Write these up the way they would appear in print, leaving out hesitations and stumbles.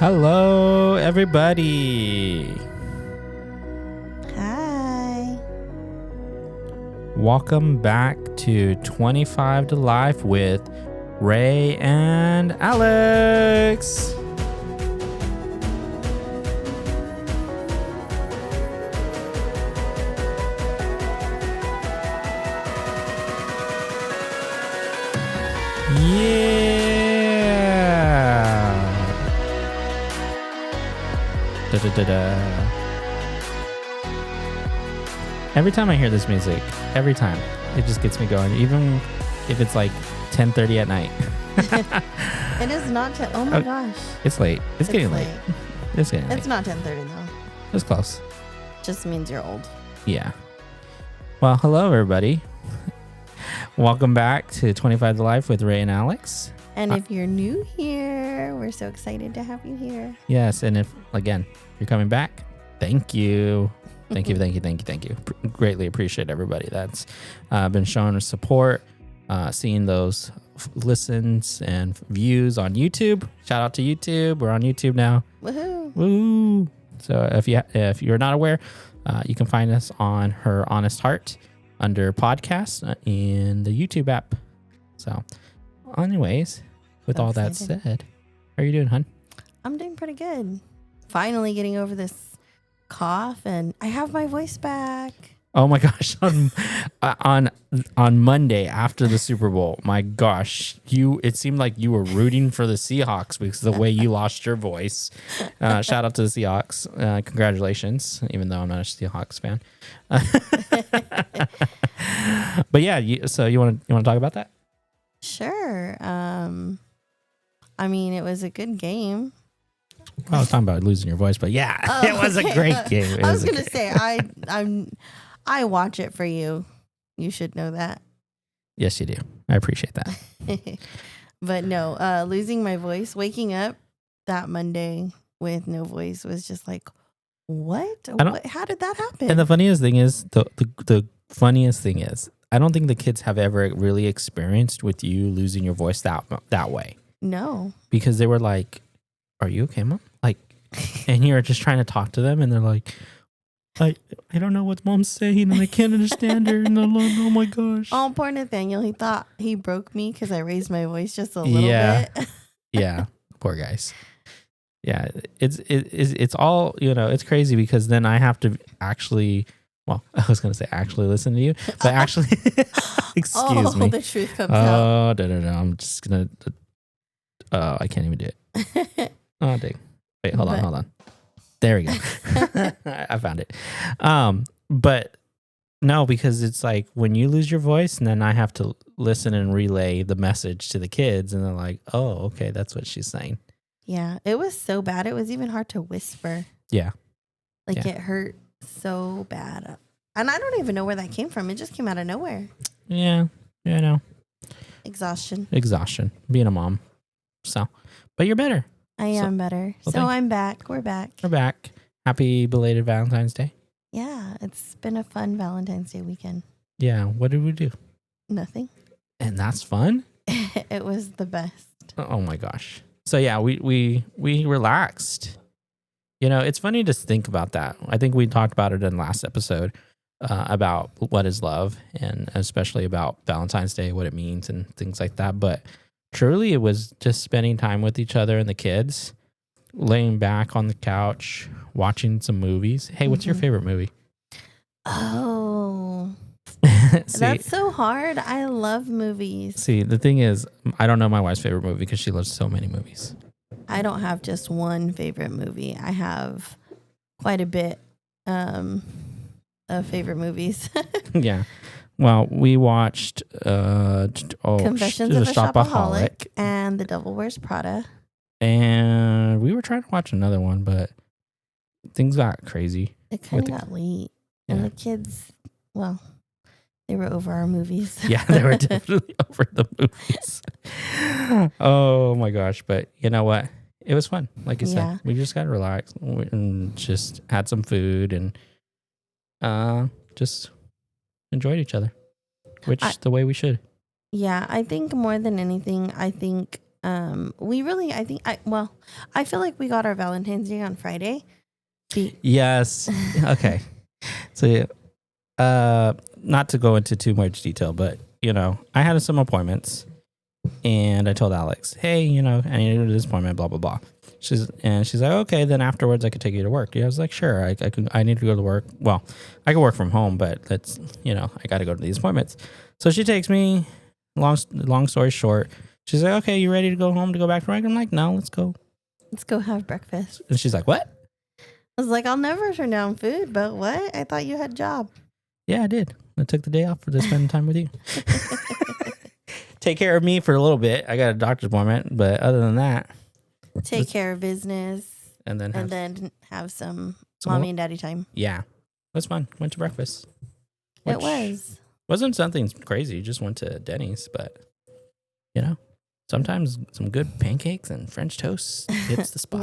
Hello, everybody. Hi. Welcome back to 25 to Life with Rey and Alex. Da-da-da-da. Every time I hear this music, every time, it just gets me going, even if it's like 10:30 at night. It is not oh my gosh. It's late. It's getting late. It's getting late. It's not 10:30 though. It's close. Just means you're old. Yeah. Well, hello, everybody. Welcome back to 25 to Life with Rey and Alex. And if you're new here, we're so excited to have you here. Yes, and if, again, you're coming back, thank you. Thank you. Greatly appreciate everybody that's been showing us support, seeing those listens and views on YouTube. Shout out to YouTube. We're on YouTube now. Woohoo. Woo! So if you're not aware, you can find us on Her Honest Heart under podcasts in the YouTube app. So anyways, with all that said, how are you doing, hun? I'm doing pretty good. Finally getting over this cough, and I have my voice back. Oh my gosh! On Monday after the Super Bowl, my gosh, it seemed like you were rooting for the Seahawks because of the way you lost your voice. Shout out to the Seahawks! Congratulations, even though I'm not a Seahawks fan. But yeah, so you want to talk about that? Sure. I mean, it was a good game. I was talking about losing your voice, but yeah, It was a great game. I was gonna say I watch it for you. You should know that. Yes, you do. I appreciate that. But no, losing my voice, waking up that Monday with no voice was just like, what? How did that happen? And the funniest thing is, the funniest thing is, I don't think the kids have ever really experienced with you losing your voice that way. No. Because they were like, are you okay, Mom? Like, and you're just trying to talk to them, and they're like, I don't know what Mom's saying, and I can't understand her, and I'm like, oh my gosh. Oh, poor Nathaniel. He thought he broke me because I raised my voice just a little bit. Yeah, poor guys. Yeah, it's all, it's crazy because then I have to actually, well, I was going to say actually listen to you, but actually, excuse me. Oh, the truth comes out. Oh, no. I'm just going to, I can't even do it. Oh, dang. Wait, hold on. There we go. I found it. But no, because it's like when you lose your voice and then I have to listen and relay the message to the kids and they're like, oh, okay, that's what she's saying. Yeah, it was so bad. It was even hard to whisper. Yeah. It hurt so bad. And I don't even know where that came from. It just came out of nowhere. Yeah, I know. Exhaustion. Being a mom. So, but you're better. I am better. Well, so I'm back. We're back. Happy belated Valentine's Day. Yeah, it's been a fun Valentine's Day weekend. Yeah, what did we do? Nothing. And that's fun? It was the best. Oh my gosh. So yeah, we relaxed. It's funny to think about that. I think we talked about it in last episode about what is love, and especially about Valentine's Day, what it means and things like that. But truly, it was just spending time with each other and the kids, laying back on the couch, watching some movies. Hey, what's your favorite movie? Oh, that's so hard. I love movies. See, the thing is, I don't know my wife's favorite movie because she loves so many movies. I don't have just one favorite movie. I have quite a bit of favorite movies. Yeah. Well, we watched Confessions of a Shopaholic and The Devil Wears Prada. And we were trying to watch another one, but things got crazy. It kind of got late. Yeah. And the kids, well, they were over our movies. Yeah, they were definitely over the movies. Oh my gosh. But you know what? It was fun. Like you said, we just got to relax and just had some food and just enjoyed each other, which is the way we should. Yeah, I think more than anything, We really, I feel like we got our Valentine's Day on Friday. Yes. Okay. So, not to go into too much detail, but I had some appointments, and I told Alex, hey, I need to go to this appointment, blah blah blah. She's like, okay, then afterwards I could take you to work. Yeah, I was like, sure, I need to go to work. Well, I can work from home, but that's I got to go to these appointments. So she takes me. Long story short, she's like, okay, you ready to go home to go back to work? I'm like, no, let's go. Let's go have breakfast. And she's like, what? I was like, I'll never turn down food, but what? I thought you had a job. Yeah, I did. I took the day off to spend time with you. Take care of me for a little bit. I got a doctor's appointment, but other than that, take care of business, and then have some mommy and daddy time. Yeah, it was fun. Went to breakfast. It wasn't something crazy. Just went to Denny's, but sometimes some good pancakes and French toast hits the spot.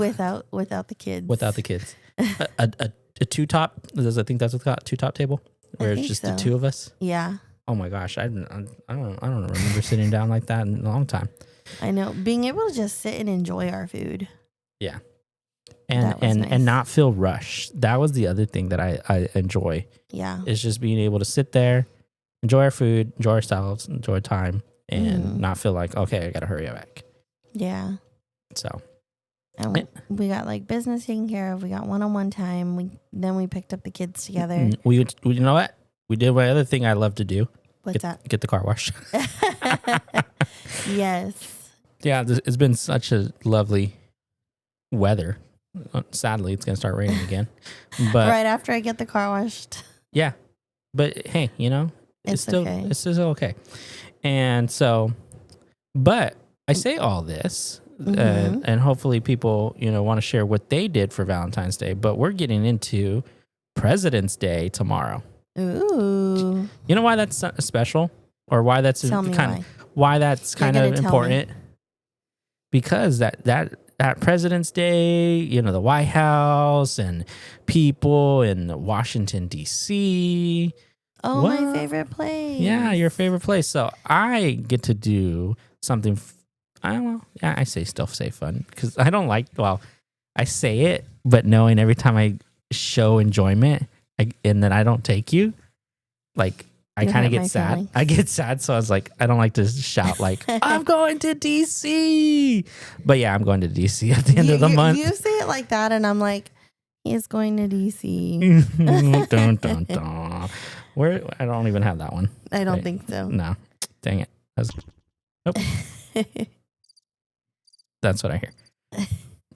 without the kids. Without the kids, a two-top. I think that's what's called, two-top table, where it's just the two of us. Yeah. Oh my gosh, I don't remember sitting down like that in a long time. I know, being able to just sit and enjoy our food. Yeah, and not feel rushed. That was the other thing that I enjoy. Yeah, is just being able to sit there, enjoy our food, enjoy ourselves, enjoy time, and not feel like, okay, I gotta hurry back. Yeah. So, and we got like business taken care of. We got one-on-one time. Then we picked up the kids together. We you know what? We did my other thing I love to do. What's that? Get the car washed. Yes. Yeah, it's been such a lovely weather. Sadly, it's gonna start raining again. But right after I get the car washed. Yeah, but hey, it's still okay. It's still okay. And so, but I say all this, and hopefully people want to share what they did for Valentine's Day. But we're getting into President's Day tomorrow. Ooh. You know why that's special, or why that's why that's kind of important? Because that President's Day, the White House and people in Washington D.C. Oh, my favorite place. Yeah, your favorite place. So I get to do something. I don't know. Yeah, I still say fun because I don't like. Well, I say it, but knowing every time I show enjoyment. And then I don't take you, like I kind of get sad. Feelings. I get sad, so I was like, I don't like to shout like I'm going to DC. But yeah, I'm going to DC at the end of the month. You say it like that, and I'm like, he's going to DC. Dun, dun, dun. Where I don't even have that one. I don't think so. No, dang it. Nope. That's what I hear.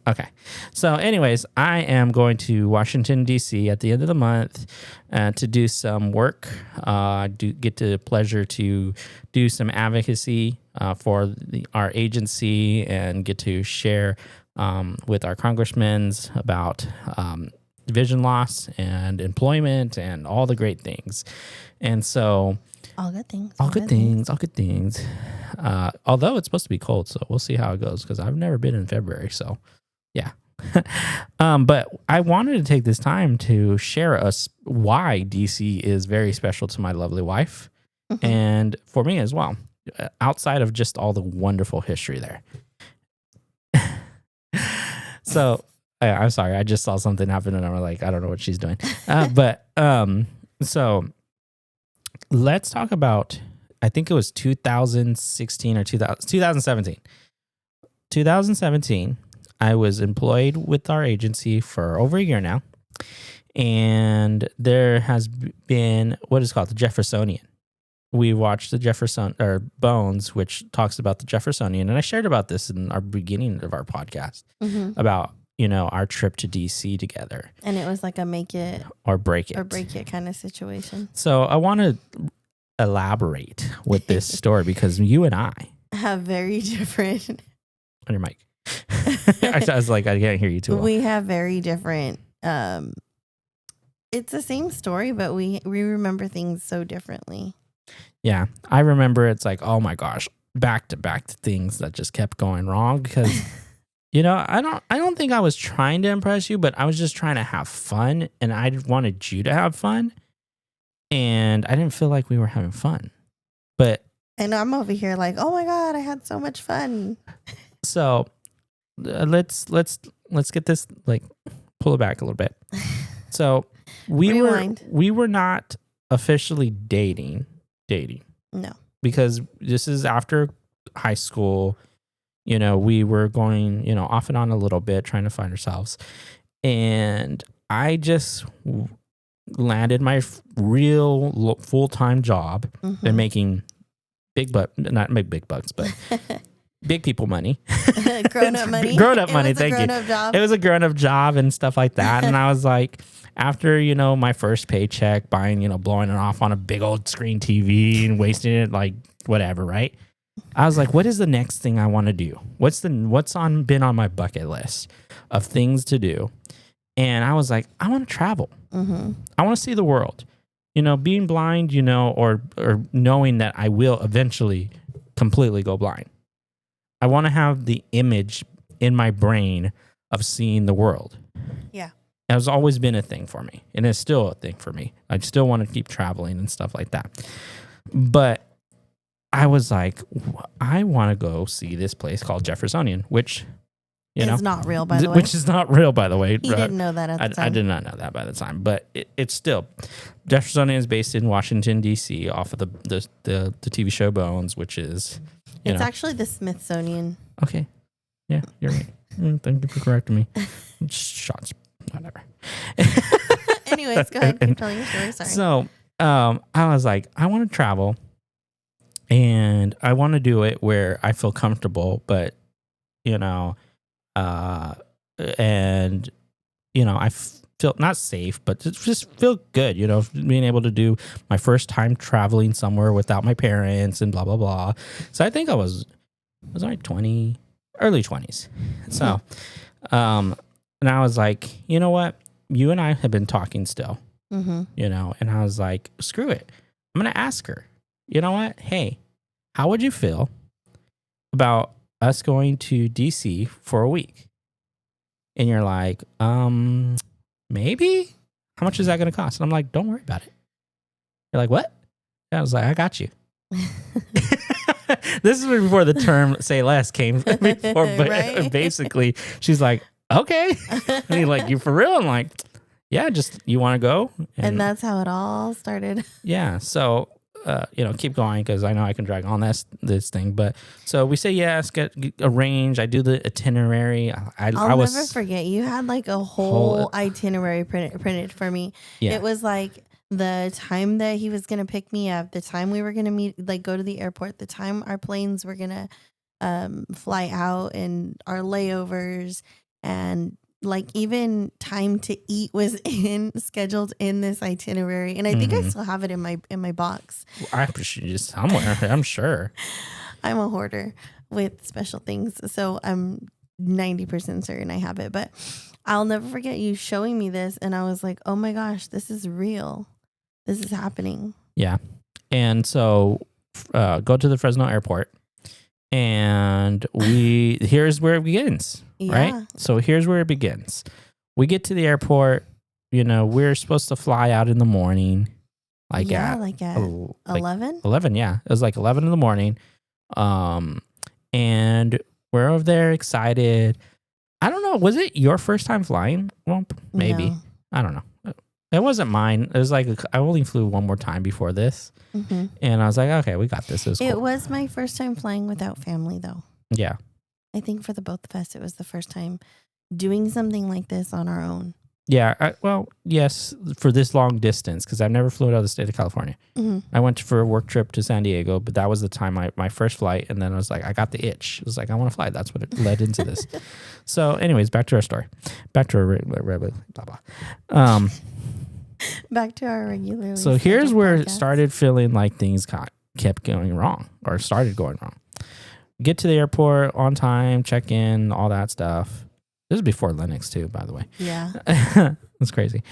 Okay. So anyways, I am going to Washington, D.C. at the end of the month to do some work. I do get the pleasure to do some advocacy for our agency and get to share with our congressmen about vision loss and employment and all the great things. And so... All good things. All good things. Although it's supposed to be cold, so we'll see how it goes because I've never been in February, so... Yeah. But I wanted to take this time to share us why DC is very special to my lovely wife and for me as well, outside of just all the wonderful history there. So I'm sorry. I just saw something happen and I'm like, I don't know what she's doing. So let's talk about, I think it was 2016 or 2017. 2017. I was employed with our agency for over a year now, and there has been what is called the Jeffersonian. We watched the Jefferson or Bones, which talks about the Jeffersonian, and I shared about this in our beginning of our podcast about our trip to DC together, and it was like a make it or break it kind of situation. So I want to elaborate with this story because you and I have very different. On your mic. I was like, I can't hear you too well. We have very different. It's the same story, but we remember things so differently. Yeah, I remember it's like, oh my gosh, back to things that just kept going wrong because, I don't think I was trying to impress you, but I was just trying to have fun, and I wanted you to have fun, and I didn't feel like we were having fun, but. And I'm over here like, oh my God, I had so much fun. So let's get this, like, pull it back a little bit. So Rewind. we were not officially dating, No. because this is after high school. You know, we were going, you know, off and on a little bit, trying to find ourselves. And I just landed my real full-time job. Mm-hmm. and making not big bucks, but big people money. Grown-up money. Grown-up money, thank you. Job. It was a grown-up job and stuff like that. And I was like, after, you know, my first paycheck, buying, you know, blowing it off on a big old screen TV and wasting it, like, whatever, right? I was like, what is the next thing I want to do? What's been on my bucket list of things to do? And I was like, I want to travel. Mm-hmm. I want to see the world. You know, being blind, you know, or knowing that I will eventually completely go blind. I want to have the image in my brain of seeing the world. Yeah. It has always been a thing for me, and it's still a thing for me. I still want to keep traveling and stuff like that. But I was like, I want to go see this place called Jeffersonian, which, you know, it's not real, by the way. Which is not real, by the way. He didn't know that at the time. I did not know that by the time, but it's still, Jeffersonian is based in Washington, D.C., off of the TV show Bones, which is, it's actually the Smithsonian. Okay. Yeah, you're right. Thank you for correcting me. Shots, whatever. Anyways, go ahead. Keep telling your story. Sorry. So, I was like, I want to travel, and I want to do it where I feel comfortable, but, you know, and, you know, I feel not safe, but just feel good, you know, being able to do my first time traveling somewhere without my parents and blah, blah, blah. So I think I was like early 20s. So, and I was like, you know what? You and I have been talking still, you know, and I was like, screw it. I'm going to ask her, you know what? Hey, how would you feel about us going to DC for a week? And you're like, maybe? How much is that going to cost? And I'm like, don't worry about it. You're like, what? And I was like, I got you. This is before the term "say less" came before, but right? Basically, she's like, okay. And you're like, you for real? I'm like, yeah, just, you want to go? And that's how it all started. Yeah. So, you know, keep going, because I know I can drag on this thing. But so we say yes, get arrange. I do the itinerary. I'll never forget. You had like a whole itinerary printed for me. Yeah. It was like the time that he was going to pick me up, the time we were going to meet, like go to the airport, the time our planes were going to fly out, and our layovers, and like even time to eat was scheduled in this itinerary. And I think I still have it in my box. I appreciate it somewhere. I'm sure. I'm a hoarder with special things, so I'm 90% certain I have it. But I'll never forget you showing me this, and I was like, oh my gosh, this is real. This is happening. Yeah. And so go to the Fresno airport, and here's where it begins, right? So here's where it begins. We get to the airport, you know, we're supposed to fly out in the morning. Like at 11? 11, yeah. It was like 11 in the morning. And we're over there excited. I don't know. Was it your first time flying? Well, maybe. No. I don't know. It wasn't mine. It was like, I only flew one more time before this. And I was like, okay, we got this. It was my first time flying without family, though. Yeah. I think for the both of us, it was the first time doing something like this on our own. Yeah. Well, yes, for this long distance, because I've never flown out of the state of California. I went for a work trip to San Diego, but that was the time my first flight. And then I was like, I got the itch. It was like, I want to fly. That's what it led into this. So anyways, back to our story. Back to our blah, blah. Back to our regular. So here's where it started feeling like things kept going wrong, or started going wrong. Get to the airport on time, check in, all that stuff. This is before Linux too, by the way. Yeah. That's crazy.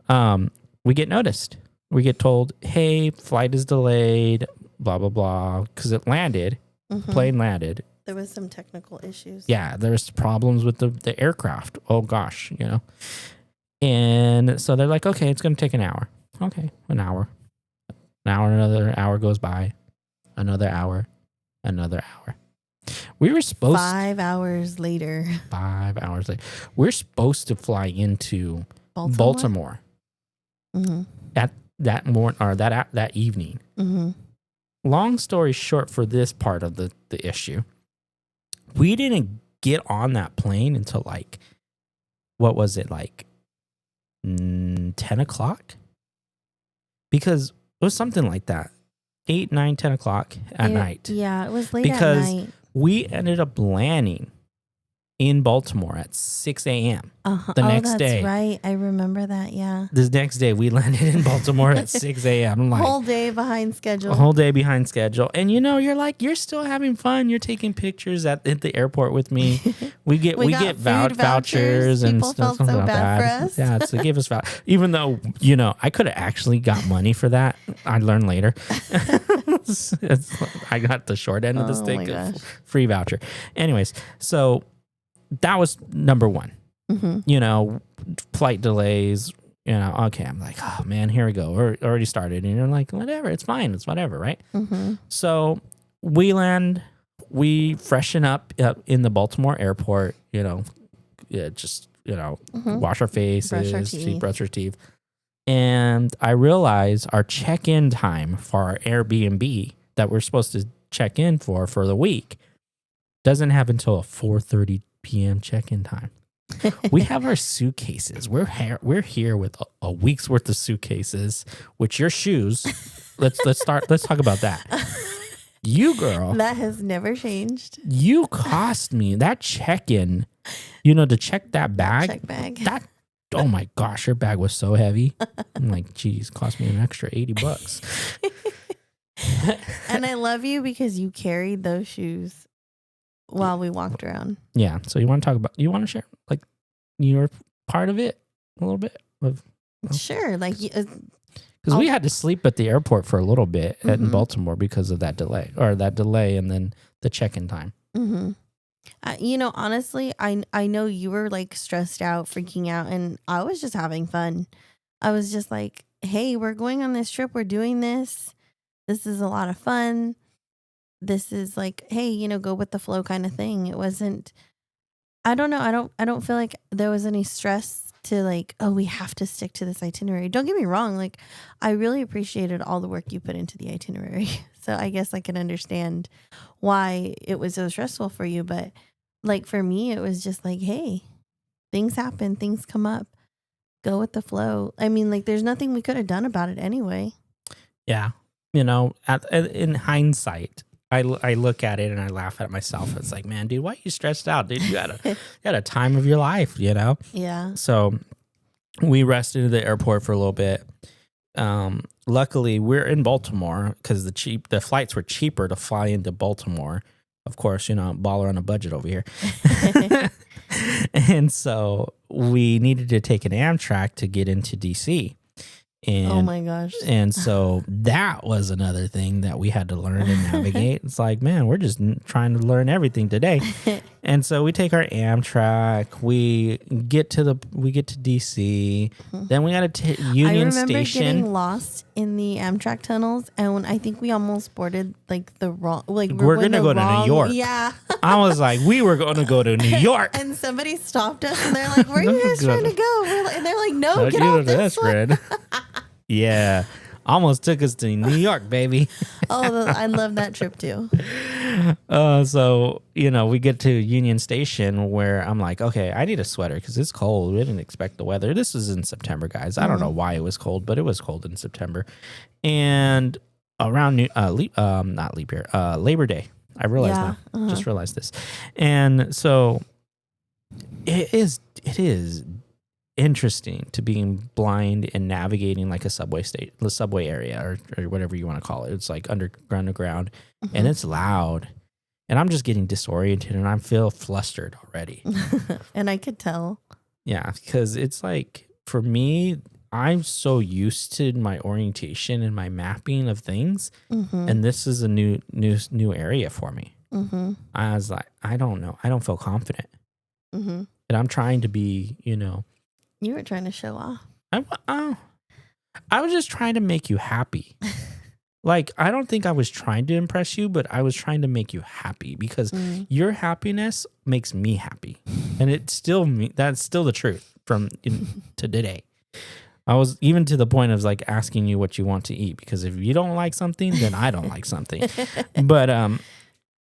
We get noticed. We get told, hey, flight is delayed, blah, blah, blah, because it landed, plane landed. There was some technical issues. Yeah, there's problems with the aircraft. Oh, gosh, you know. And so they're like, okay, it's going to take an hour. Okay, an hour. An hour, another hour goes by. Another hour. We We were supposed 5 hours later. 5 hours later. We're supposed to fly into Baltimore. Baltimore Mm-hmm. at that morning or that evening. Mm-hmm. Long story short, for this part of the issue, we didn't get on that plane until like, what was it, like 10 o'clock? Because it was something like that. 8, 9, 10 o'clock at night. Yeah, it was late Because at night. we ended up landing in Baltimore at 6 a.m. The next day. That's right. I remember that. Yeah. The next day, we landed in Baltimore at 6 a.m. I'm like, Whole day behind schedule. a whole day behind schedule. And you're like, you're still having fun. You're taking pictures at the airport with me. We get vouchers and People stuff felt so like bad that. for us. Yeah, so give us vouchers. Even though, I could have actually got money for that. I learned later. I got the short end of the Oh stick. my gosh. Free voucher. Anyways, so that was number one. Mm-hmm. Flight delays. Okay, I'm like, oh man, here we go. We're already started. And you're like, whatever, it's fine. It's whatever, right? Mm-hmm. So we land, we freshen up in the Baltimore airport, Mm-hmm. wash our faces, brush our teeth. And I realize our check-in time for our Airbnb that we're supposed to check in for the week doesn't have until a 4:30 p.m. check-in time. We have our suitcases. We're here with a week's worth of suitcases, with your shoes. Let's talk about that. You girl, That has never changed. you cost me that check-in, to check that bag. Check bag. That, oh my gosh, your bag was so heavy. I'm like, geez, cost me an extra $80. And I love you because you carried those shoes while we walked around. Yeah. So you want to share like your part of it a little bit of, Sure. Like, because we had to sleep at the airport for a little bit in Mhm. Baltimore because of that delay and then the check-in time. mm-hmm. Honestly, I know you were like stressed out, freaking out, and I was just having fun. I was just like, hey, we're going on this trip. We're doing this. This is a lot of fun. This is like, hey, go with the flow kind of thing. It wasn't, I don't know. I don't feel like there was any stress to like, oh, we have to stick to this itinerary. Don't get me wrong. Like, I really appreciated all the work you put into the itinerary. So I guess I can understand why it was so stressful for you. But like for me, it was just like, hey, things happen, things come up, go with the flow. I mean, like, there's nothing we could have done about it anyway. Yeah. In hindsight, I look at it and I laugh at myself. It's like, man, dude, why are you stressed out? Dude, you had a time of your life, Yeah. So we rested at the airport for a little bit. Luckily, we're in Baltimore because the flights were cheaper to fly into Baltimore. Of course, baller on a budget over here. And so we needed to take an Amtrak to get into DC. And, oh my gosh. And so that was another thing that we had to learn and navigate. It's like, man, we're just trying to learn everything today. And so we take our Amtrak, we get to DC, then we got to Union Station. I remember getting lost in the Amtrak tunnels, and when I think we almost boarded like the wrong, like we're gonna go to New York. Yeah. I was like, we were going to go to New York. And somebody stopped us, and they're like, "Where are you guys trying to go?" And they're like, "No, get off this one." Yeah, almost took us to New York, baby. Oh, I love that trip too. So, we get to Union Station where I'm like, okay, I need a sweater because it's cold. We didn't expect the weather. This was in September, guys. I don't know why it was cold, but it was cold in September. And around not leap year, Labor Day. I realized now. Just realized this. And so it is interesting to being blind and navigating like a subway area or whatever you want to call it. It's like underground and it's loud and I'm just getting disoriented and I feel flustered already. And I could tell. Yeah, because it's like for me, I'm so used to my orientation and my mapping of things, and this is a new area for me. I was like, I don't know, I don't feel confident, and I'm trying to be, You were trying to show off. I was just trying to make you happy. Like, I don't think I was trying to impress you, but I was trying to make you happy because your happiness makes me happy. And it's still me. That's still the truth to today. I was even to the point of like asking you what you want to eat because if you don't like something, then I don't like something. But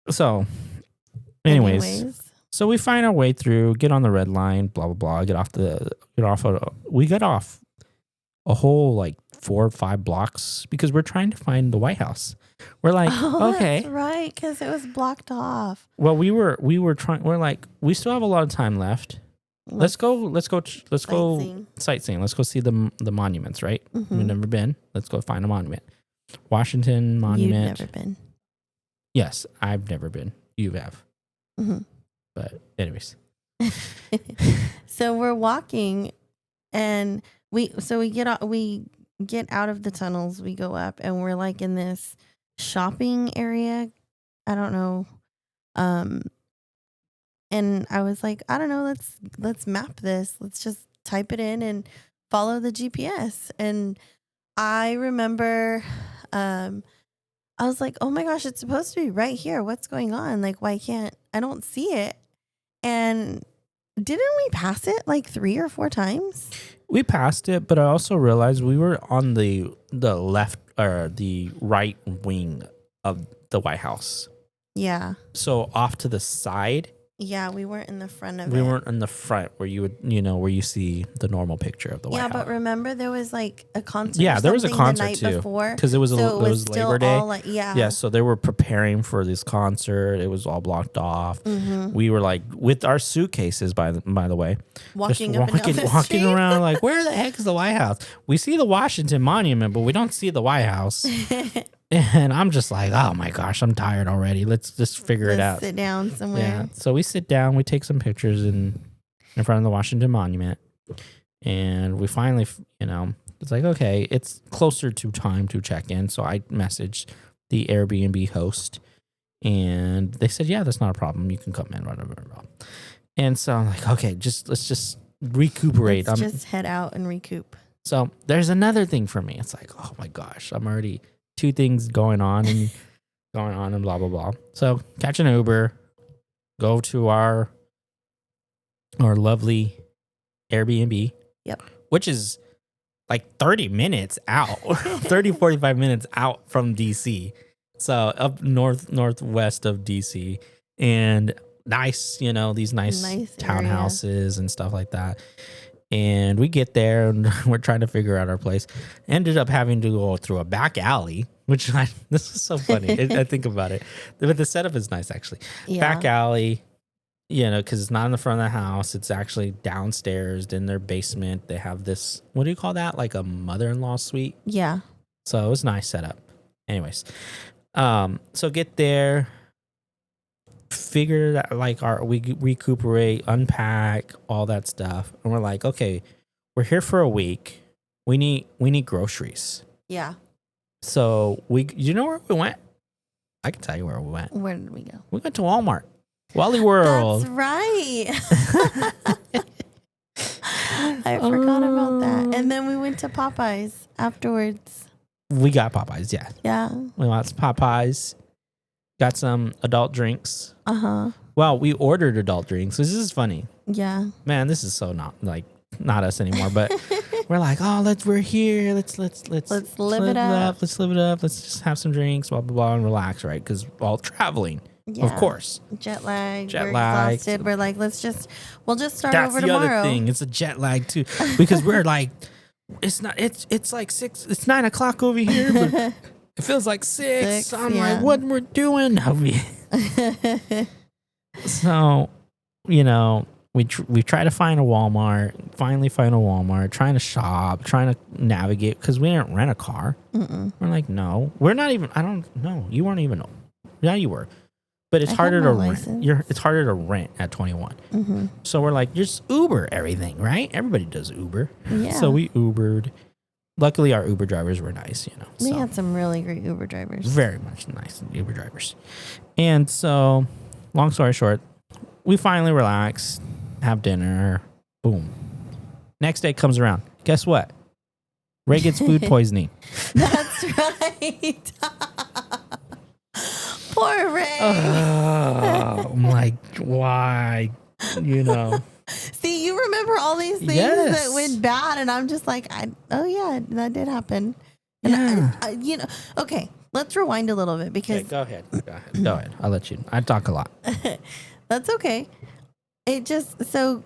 so anyways, so we find our way through, get on the red line, blah blah blah, we get off a whole like 4 or 5 blocks because we're trying to find the White House. We're like, okay, that's right, because it was blocked off. Well, we were trying. We're like, we still have a lot of time left. Let's go sightseeing. Let's go see the monuments. Right? We've never been. Let's go find a monument. Washington Monument. You've never been. Yes, I've never been. You have. But anyways, so we're walking, and we get out of the tunnels. We go up, and we're like in this shopping area. I don't know. And I was like, I don't know, let's map this. Let's just type it in and follow the GPS. And I remember I was like, oh my gosh, it's supposed to be right here. What's going on? Like, why can't I don't see it? And didn't we pass it like 3 or 4 times? We passed it, but I also realized we were on the left or the right wing of the White House. Yeah. So off to the side. Yeah, we weren't in the front of it. We weren't in the front where you would, where you see the normal picture of the White House. Yeah, but remember there was like a concert. Yeah, there was a concert the night too. Before, because it was Labor Day. Yeah. So they were preparing for this concert. It was all blocked off. We were like with our suitcases, by the way, walking around like, where the heck is the White House? We see the Washington Monument, but we don't see the White House. And I'm just like, oh my gosh, I'm tired already. Let's just figure it out. Sit down somewhere. Yeah. So we sit down, we take some pictures in front of the Washington Monument. And we finally, it's like, okay, it's closer to time to check in. So I messaged the Airbnb host and they said, yeah, that's not a problem. You can come in, blah, blah, blah, blah. And so I'm like, okay, let's just recuperate. Let's just head out and recoup. So there's another thing for me. It's like, oh my gosh, I'm already 2 things going on and blah, blah, blah. So catch an Uber, go to our lovely Airbnb. Yep. Which is like 30 minutes out, 45 minutes out from DC. So up northwest of DC, and nice, these nice townhouses and stuff like that. And we get there and we're trying to figure out our place. Ended up having to go through a back alley, which this is so funny. I think about it. But the setup is nice, actually. Yeah. Back alley, because it's not in the front of the house. It's actually downstairs in their basement. They have this, what do you call that? Like a mother-in-law suite? Yeah. So it was a nice setup. Anyways, so get there. Figure that we recuperate, unpack, all that stuff, and we're like, okay, we're here for a week. We need groceries. Yeah. So you know where we went? I can tell you where we went. Where did we go? We went to Walmart, Wally World. That's right. I forgot about that. And then we went to Popeyes afterwards. We got Popeyes, yeah. Yeah. We went to Popeyes. Got some adult drinks. Well, we ordered adult drinks. This is funny. Yeah. Man, this is so not us anymore. But we're like, we're here. Let's live it up. Let's live it up. Let's just have some drinks, blah blah blah, and relax, right? Because all traveling, of course. Jet lag. We're exhausted. We're like, we'll just start over tomorrow. That's the other thing. It's a jet lag too, because we're like, it's like 6. It's 9 o'clock over here, but it feels like 6. I'm like, what we're doing? So, we try to find a Walmart, finally find a Walmart, trying to shop, trying to navigate, because we didn't rent a car. We're like, no, we're not even, I don't know. You weren't even, yeah, you were. But it's harder to rent. It's harder to rent at 21. So we're like, just Uber everything, right? Everybody does Uber. Yeah. So we Ubered. Luckily, our Uber drivers were nice, We had some really great Uber drivers. Very much nice Uber drivers. And so, long story short, we finally relax, have dinner, boom. Next day comes around. Guess what? Ray gets food poisoning. That's That's right. Poor Ray. Oh, I'm like, why? You know. See, you remember all these things that went bad, and I'm just like, oh yeah, that did happen. And Yeah. okay, let's rewind a little bit because Go ahead. I'll let you. I talk a lot. that's okay. So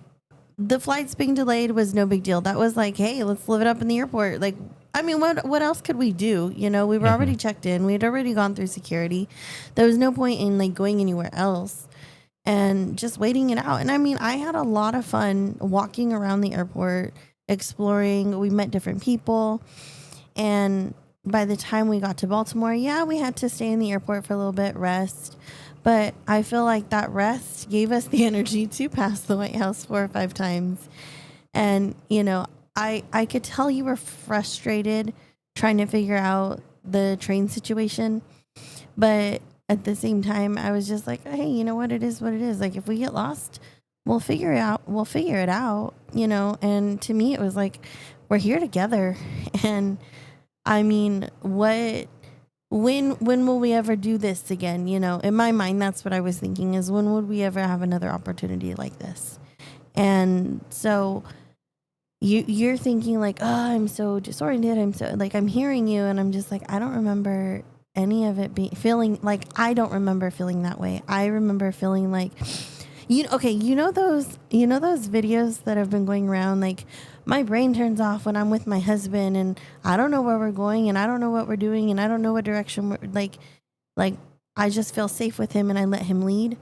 the flights being delayed was no big deal. That was like, hey, let's live it up in the airport. Like, I mean, what else could we do? We were already checked in. We had already gone through security. There was no point in like going anywhere else and just waiting it out. And I mean, I had a lot of fun walking around the airport, exploring. We met different people. And by the time we got to Baltimore, we had to stay in the airport for a little bit, rest. But I feel like that rest gave us the energy to pass the White House 4 or 5 times. And, I could tell you were frustrated trying to figure out the train situation. But at the same time, I was just like, hey, you know what? It is what it is. Like, if we get lost, we'll figure it out. And to me, it was like, we're here together. And I mean, when will we ever do this again? In my mind, that's what I was thinking is when would we ever have another opportunity like this? And so you're thinking like, oh, I'm so disoriented. I'm hearing you. And I'm just like, I don't remember any of it feeling like, I don't remember feeling that way. I remember feeling like, those videos that have been going around, like my brain turns off when I'm with my husband and I don't know where we're going and I don't know what we're doing and I don't know what direction we're like I just feel safe with him and I let him lead.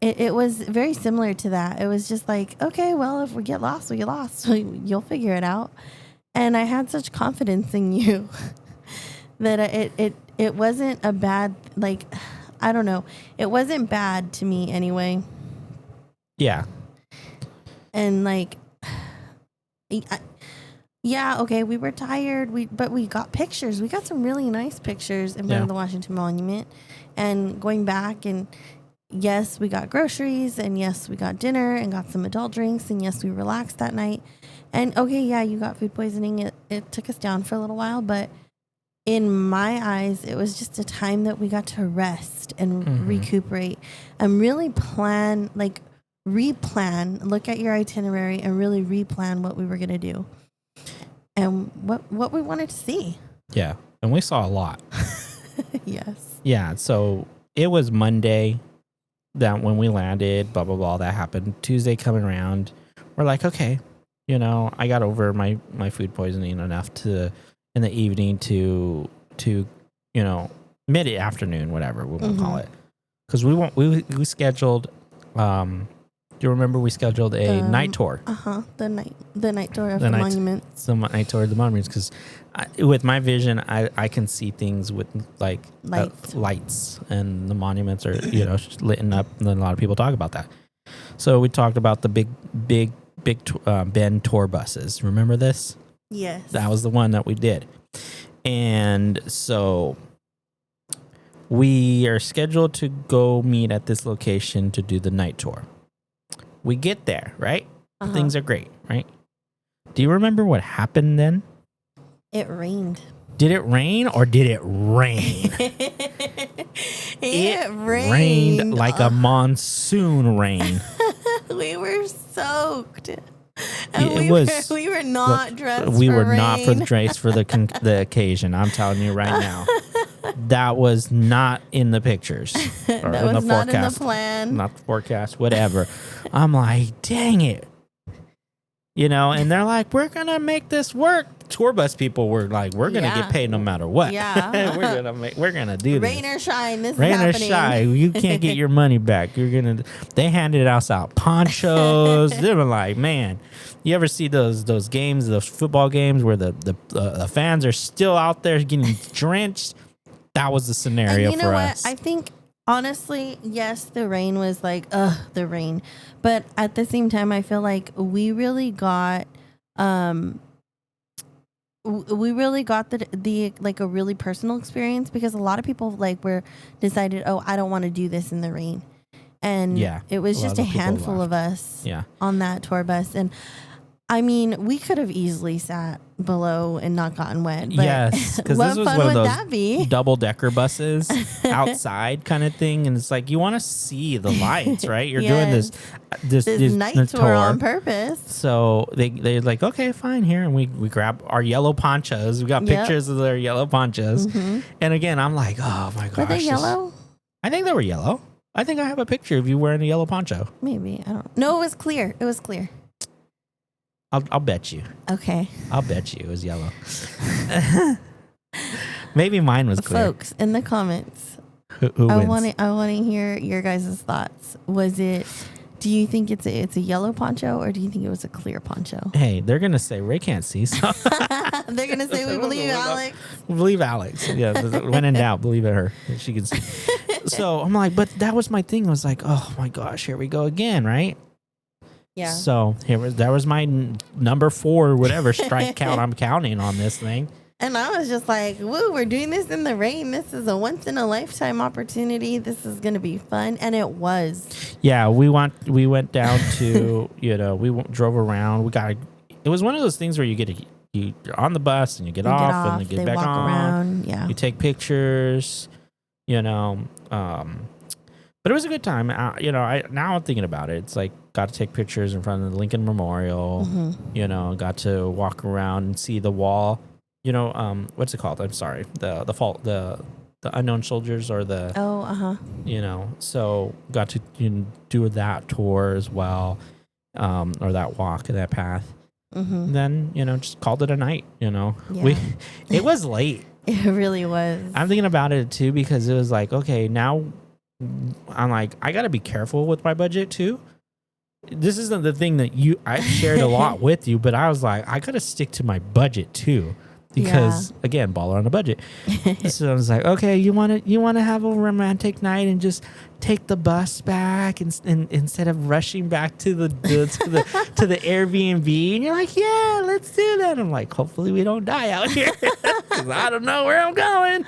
It was very similar to that. It was just like, okay, well, if we get lost, we get lost. So you'll figure it out. And I had such confidence in you that it wasn't a bad, like, I don't know. It wasn't bad to me anyway. Yeah. And like, okay, we were tired. But we got pictures. We got some really nice pictures in front of the Washington Monument. And going back and yes, we got groceries and yes, we got dinner and got some adult drinks and yes, we relaxed that night. And okay, yeah, you got food poisoning. It took us down for a little while, but in my eyes, it was just a time that we got to rest and recuperate and really replan, look at your itinerary and really replan what we were going to do and what we wanted to see. Yeah. And we saw a lot. Yes. Yeah. So it was Monday that when we landed, blah, blah, blah, that happened. Tuesday coming around, we're like, okay, I got over my food poisoning enough in the evening to mid-afternoon, whatever we want to call it. Because we scheduled, do you remember we scheduled a night tour? The night tour of the monuments. The night tour of the monuments, because with my vision, I can see things with like lights, and the monuments are lit up, and then a lot of people talk about that. So we talked about the big Ben tour buses. Remember this? Yes, that was the one that we did, and so we are scheduled to go meet at this location to do the night tour. We get there, right? Things are great, right? Do you remember what happened then? It rained. Did it rain or did it rain? It rained like a monsoon rain. We were soaked. And we were not dressed We for were rain. not dressed for the occasion. I'm telling you right now. That was not in the pictures. Or that in was the not forecast. in the plan. Not the forecast, whatever. I'm like, dang it. And they're like, we're going to make this work. Tour bus people were like, we're going to get paid no matter what. Yeah. we're going to do this. Rain or shine, this Rain is happening. or shine, you can't get your money back. They handed us out ponchos. They were like, man, you ever see those games, those football games where the fans are still out there getting drenched? That was the scenario for us. I think, honestly, yes, the rain was like, the rain. But at the same time, I feel like we really got the like a really personal experience, because a lot of people were decided, I don't want to do this in the rain. And it was just a handful of us on that tour bus. And I mean, we could have easily sat below and not gotten wet. But Yes, because what this was fun one of would those that be? double-decker buses outside kind of thing, and it's like you want to see the lights, right? You're doing this night tour on purpose. So they're like, okay, fine, here, and we grab our yellow ponchos. We got pictures of their yellow ponchos, and again, I'm like, oh my gosh, were they yellow? I think they were yellow. I think I have a picture of you wearing a yellow poncho. Maybe, I don't. No, it was clear. It was clear. I'll bet you. Okay. I'll bet you it was yellow. Maybe mine was clear. Folks, in the comments, who I wins? want to hear your guys' thoughts. Was it? Do you think it's a yellow poncho, or do you think it was a clear poncho? Hey, they're gonna say Ray can't see, so They're gonna say we believe Alex. believe Alex. Yeah, when in doubt, believe in her. She can see. So I'm like, but that was my thing. I was like, oh my gosh, here we go again, right? Yeah. So that was my number 4 or whatever strike count I'm counting on this thing. And I was just like, woo, we're doing this in the rain. This is a once in a lifetime opportunity. This is going to be fun. And it was. Yeah, we went down to, we drove around. It was one of those things where you're on the bus and you get off and you get back on. Around. Yeah. You take pictures, but it was a good time. Now I'm thinking about it. It's like got to take pictures in front of the Lincoln Memorial. Got to walk around and see the wall. What's it called? I'm sorry. The unknown soldiers or the. So got to do that tour as well, or that walk, that path. Then just called it a night. Yeah. It was late. It really was. I'm thinking about it too because it was like, okay, now I'm like, I got to be careful with my budget too. This isn't the thing that I shared a lot with you, but I was like, I got to stick to my budget too. Because again, baller on a budget. So I was like, okay, you want to have a romantic night and just take the bus back and instead of rushing back to the Airbnb. And you're like, yeah, let's do that. I'm like, hopefully we don't die out here because I don't know where I'm going.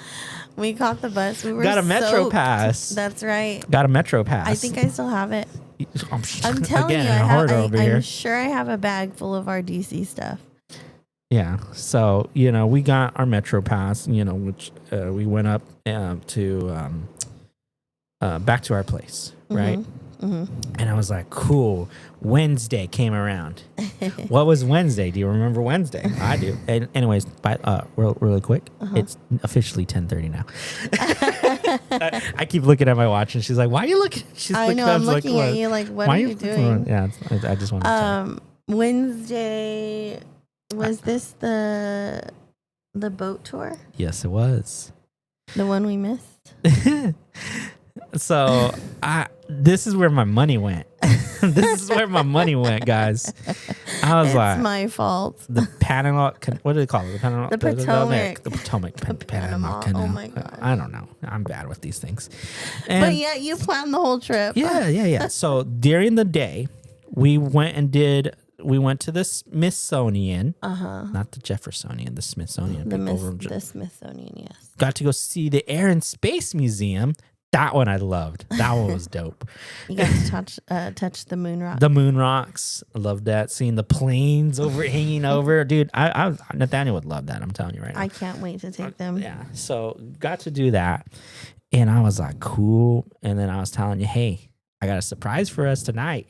We caught the bus. We were got a Metro soaked. Pass. That's right. Got a Metro Pass. I think I still have it. I'm telling again, you, I'm sure I have a bag full of our DC stuff. Yeah. So, we got our Metro Pass, which we went up to back to our place, right? And I was like, cool. Wednesday came around. What was Wednesday? Do you remember Wednesday? I do. And anyways, really quick, it's officially 10:30 now. I keep looking at my watch and she's like, why are you looking? I know, I'm looking at you like, what are you doing? Yeah, I just want to Wednesday, was this the boat tour? Yes, it was. The one we missed? So this is where my money went. This is where my money went, guys. I was like, it's my fault. The Panama, what do they call it? The Potomac. The Potomac. Panama Canal. Oh my God. I don't know. I'm bad with these things. But yeah, you planned the whole trip. Yeah. So during the day, we went to the Smithsonian. Not the Jeffersonian, the Smithsonian. The Smithsonian, yes. Got to go see the Air and Space Museum. That one I loved. That one was dope. You got to touch the moon rock. The moon rocks. I loved that. Seeing the planes hanging over. Dude, Nathaniel would love that. I'm telling you right now. I can't wait to take them. Yeah. So got to do that. And I was like, cool. And then I was telling you, hey, I got a surprise for us tonight.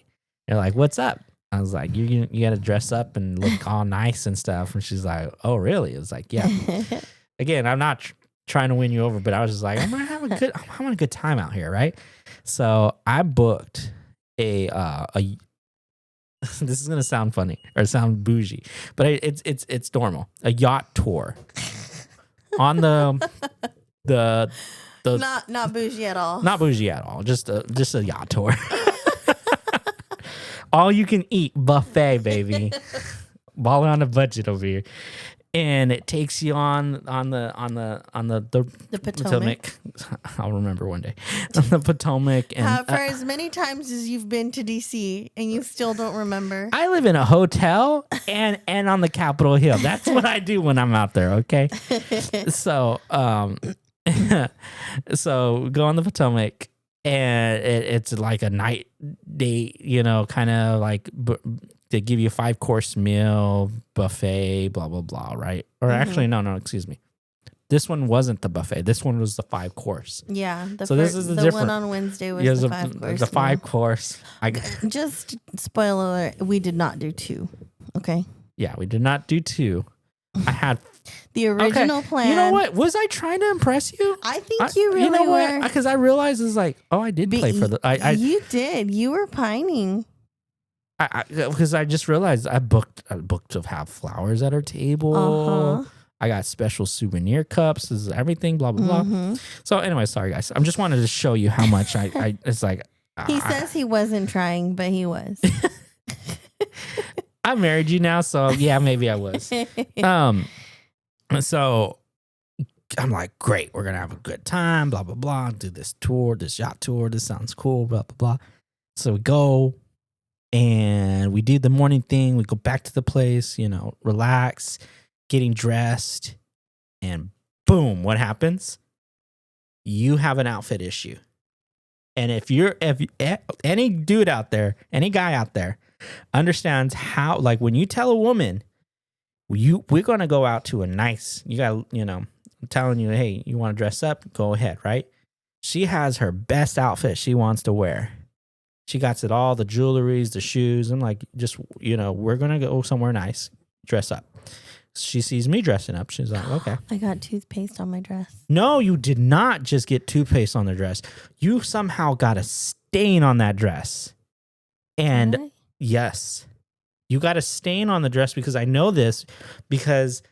You're like, what's up? I was like, you got to dress up and look all nice and stuff. And she's like, oh, really? It was like, yeah. Again, I'm not trying to win you over, but I was just like, I'm having a good time out here, right? So I booked a this is gonna sound funny or sound bougie, but it's normal. A yacht tour on the not bougie at all. Not bougie at all. Just a yacht tour. All you can eat buffet, baby. Balling on a budget over here. And it takes you on the Potomac. I'll remember one day. On the Potomac. And for as many times as you've been to DC and you still don't remember. I live in a hotel and on the Capitol Hill. That's what I do when I'm out there, okay? So so go on the Potomac. And it's like a night date, kind of like they give you a 5-course meal, buffet, blah, blah, blah, right? Or actually, no, excuse me. This one wasn't the buffet. This one was the 5-course. Yeah. So this is the one different on Wednesday was the 5-course. The 5-course. Just spoiler alert, we did not do 2. Okay. Yeah, we did not do 2. I had the original plan. You know what? Was I trying to impress you? I think you really were. Because I realized it's like, oh, I did play for the. You did. You were pining. Because I just realized I booked to have flowers at our table. I got special souvenir cups. This is everything. Blah blah blah. So anyway, sorry guys. I'm just wanted to show you how much I. It's like he says he wasn't trying, but he was. I married you now, so yeah, maybe I was. So I'm like, great, we're gonna have a good time, blah blah blah. Do this tour, this yacht tour. This sounds cool, blah blah blah. So we go and we do the morning thing. We go back to the place, relax, getting dressed, and boom, what happens? You have an outfit issue. And if any dude out there, any guy out there understands how, like when you tell a woman, we're going to go out to a nice, I'm telling you, hey, you want to dress up? Go ahead, right? She has her best outfit she wants to wear. She got it all, the jewelries, the shoes. I'm like, just, we're going to go somewhere nice, dress up. She sees me dressing up. She's like, okay. I got toothpaste on my dress. No, you did not just get toothpaste on the dress. You somehow got a stain on that dress. And Really? Yes. You got a stain on the dress because I know this because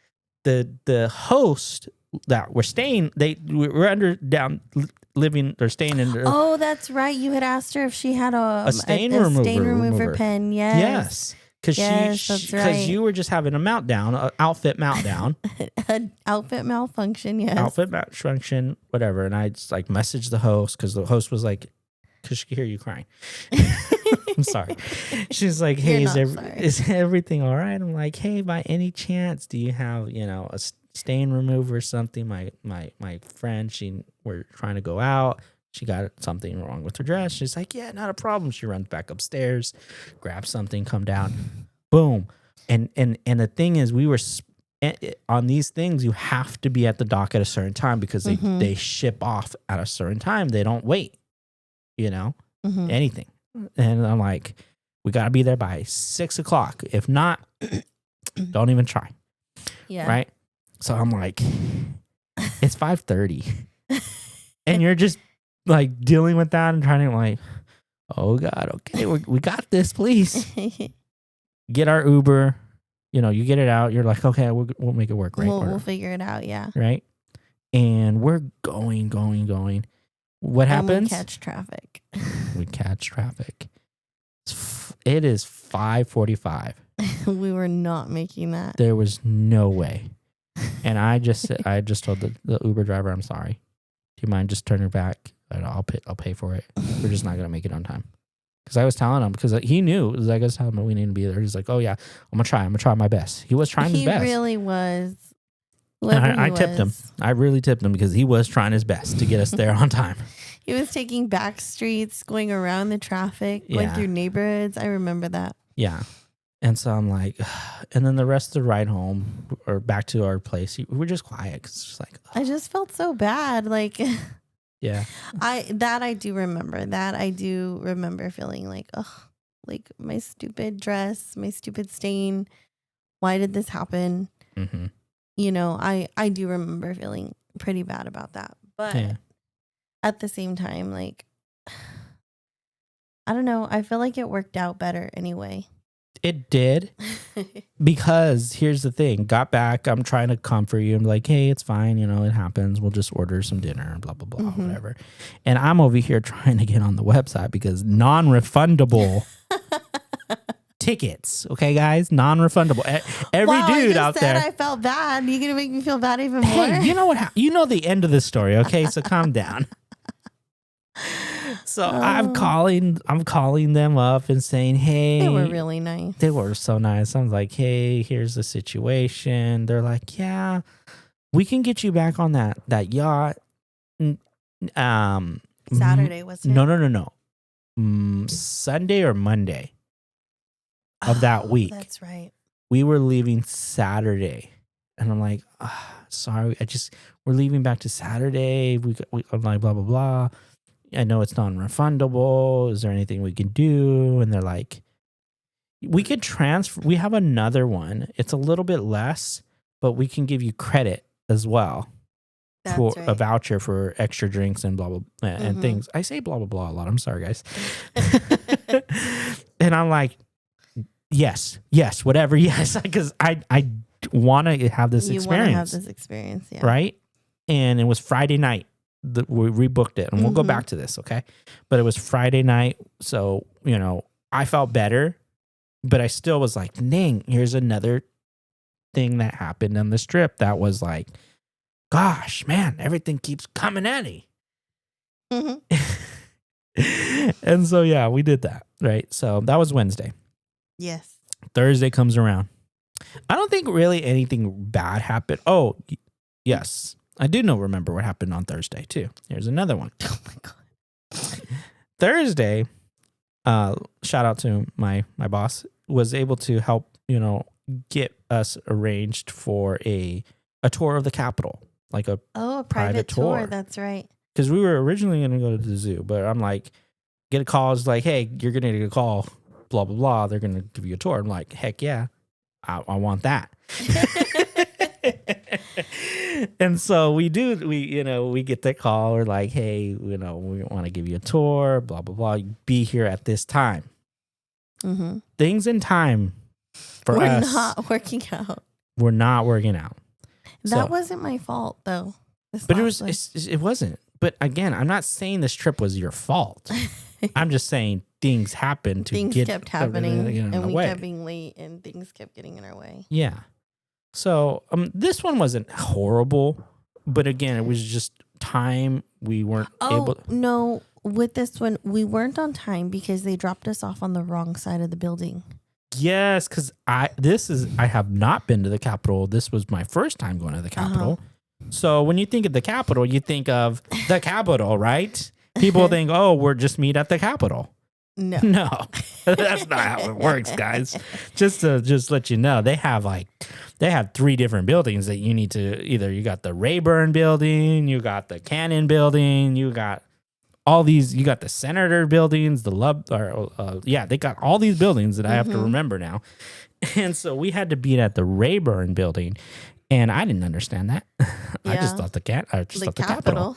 the host that we're staying, we're living or staying in. Oh, that's right. You had asked her if she had a stain remover pen. Yes. Yes. Because you were just having a meltdown, an outfit meltdown. An outfit malfunction, yes. Outfit malfunction, whatever. And I just like messaged the host because the host was like, because she could hear you crying. I'm sorry. She's like, hey, is everything all right? I'm like, hey, by any chance, do you have, a stain remover or something? My friend, we're trying to go out. She got something wrong with her dress. She's like, yeah, not a problem. She runs back upstairs, grabs something, come down, boom. And the thing is, we were on these things. You have to be at the dock at a certain time because they ship off at a certain time. They don't wait, anything. And I'm like, we got to be there by 6:00. If not, don't even try. Yeah. Right. So I'm like, it's 5:30, and you're just like dealing with that and trying to like, oh God, okay, we got this, please. Get our Uber, you get it out. You're like, okay, we'll make it work, right? We'll figure it out, yeah. Right? And we're going. What happens? We catch traffic. We catch traffic. It is 5:45. We were not making that. There was no way. And I just told the Uber driver, I'm sorry. Do you mind just turning back? I'll pay for it. We're just not gonna make it on time. Because I was telling him, because he knew, I was telling him we need to be there. He's like, oh yeah, I'm gonna try my best. He was trying his best. He really was. And I tipped him. I really tipped him because he was trying his best to get us there on time. He was taking back streets, going around the traffic, going through neighborhoods. I remember that. Yeah. And so I'm like, and then the rest of the ride home or back to our place, we were just quiet. Cause it's just like, I just felt so bad. Like, yeah, I do remember that. I do remember feeling like, oh, like my stupid dress, my stupid stain. Why did this happen? Mm-hmm. I do remember feeling pretty bad about that. But at the same time, like, I don't know. I feel like it worked out better anyway. It did. Because here's the thing. Got back. I'm trying to comfort you. I'm like, hey, it's fine. It happens. We'll just order some dinner, blah, blah, blah, whatever. And I'm over here trying to get on the website because non-refundable tickets. Okay, guys? Non-refundable. Every dude out there. I felt bad. You're going to make me feel bad even more? Hey, you know what? You know the end of the story, okay? So calm down. So I'm calling them up and saying, hey. They were really nice. They were so nice. I was like, hey, here's the situation. They're like, yeah, we can get you back on that yacht. Saturday, wasn't it? No. Sunday or Monday. of that week. That's right. We were leaving Saturday, and I'm like, sorry, we're leaving back to Saturday. I'm like, blah blah blah. I know it's non-refundable. Is there anything we can do? And they're like, we could transfer. We have another one. It's a little bit less, but we can give you credit as well for a voucher for extra drinks and blah blah and things. I say blah blah blah a lot. I'm sorry, guys. And I'm like, yes, whatever, yes, because I want to have this experience. You want to have this experience, yeah. Right? And it was Friday night that we rebooked it, and we'll go back to this, okay? But it was Friday night, so I felt better, but I still was like, dang, here's another thing that happened on this trip that was like, gosh, man, everything keeps coming at me. And so yeah, we did that, right? So that was Wednesday. Yes. Thursday comes around. I don't think really anything bad happened. Oh, yes. I do remember what happened on Thursday too. Here's another one. Oh my God. Thursday, shout out to my boss, was able to help, get us arranged for a tour of the Capitol, like a private tour. That's right. Because we were originally going to go to the zoo, but I'm like, get a call. It's like, hey, you're going to get a call, blah, blah, blah. They're going to give you a tour. I'm like, heck yeah, I want that. And so we get the call. We're like, hey, we want to give you a tour, blah, blah, blah. Be here at this time. Mm-hmm. Things in time for us. We're not working out. We're not working out. That wasn't my fault, though. But it wasn't. But again, I'm not saying this trip was your fault. I'm just saying things happened things kept happening, and we kept being late, and things kept getting in our way. Yeah. So this one wasn't horrible, but again, it was just time we weren't able. No, with this one, we weren't on time because they dropped us off on the wrong side of the building. Yes, because I have not been to the Capitol. This was my first time going to the Capitol. So when you think of the Capitol, you think of the Capitol, right? People think, oh, we're just meet at the Capitol. No, that's not how it works, guys. Just to let you know, they have 3 different buildings that you need to you got the Rayburn building, you got the Cannon building, you got all these, you got the Senator buildings, they got all these buildings that I have to remember now. And so we had to be at the Rayburn building. And I didn't understand that. Yeah. I just thought the Capitol.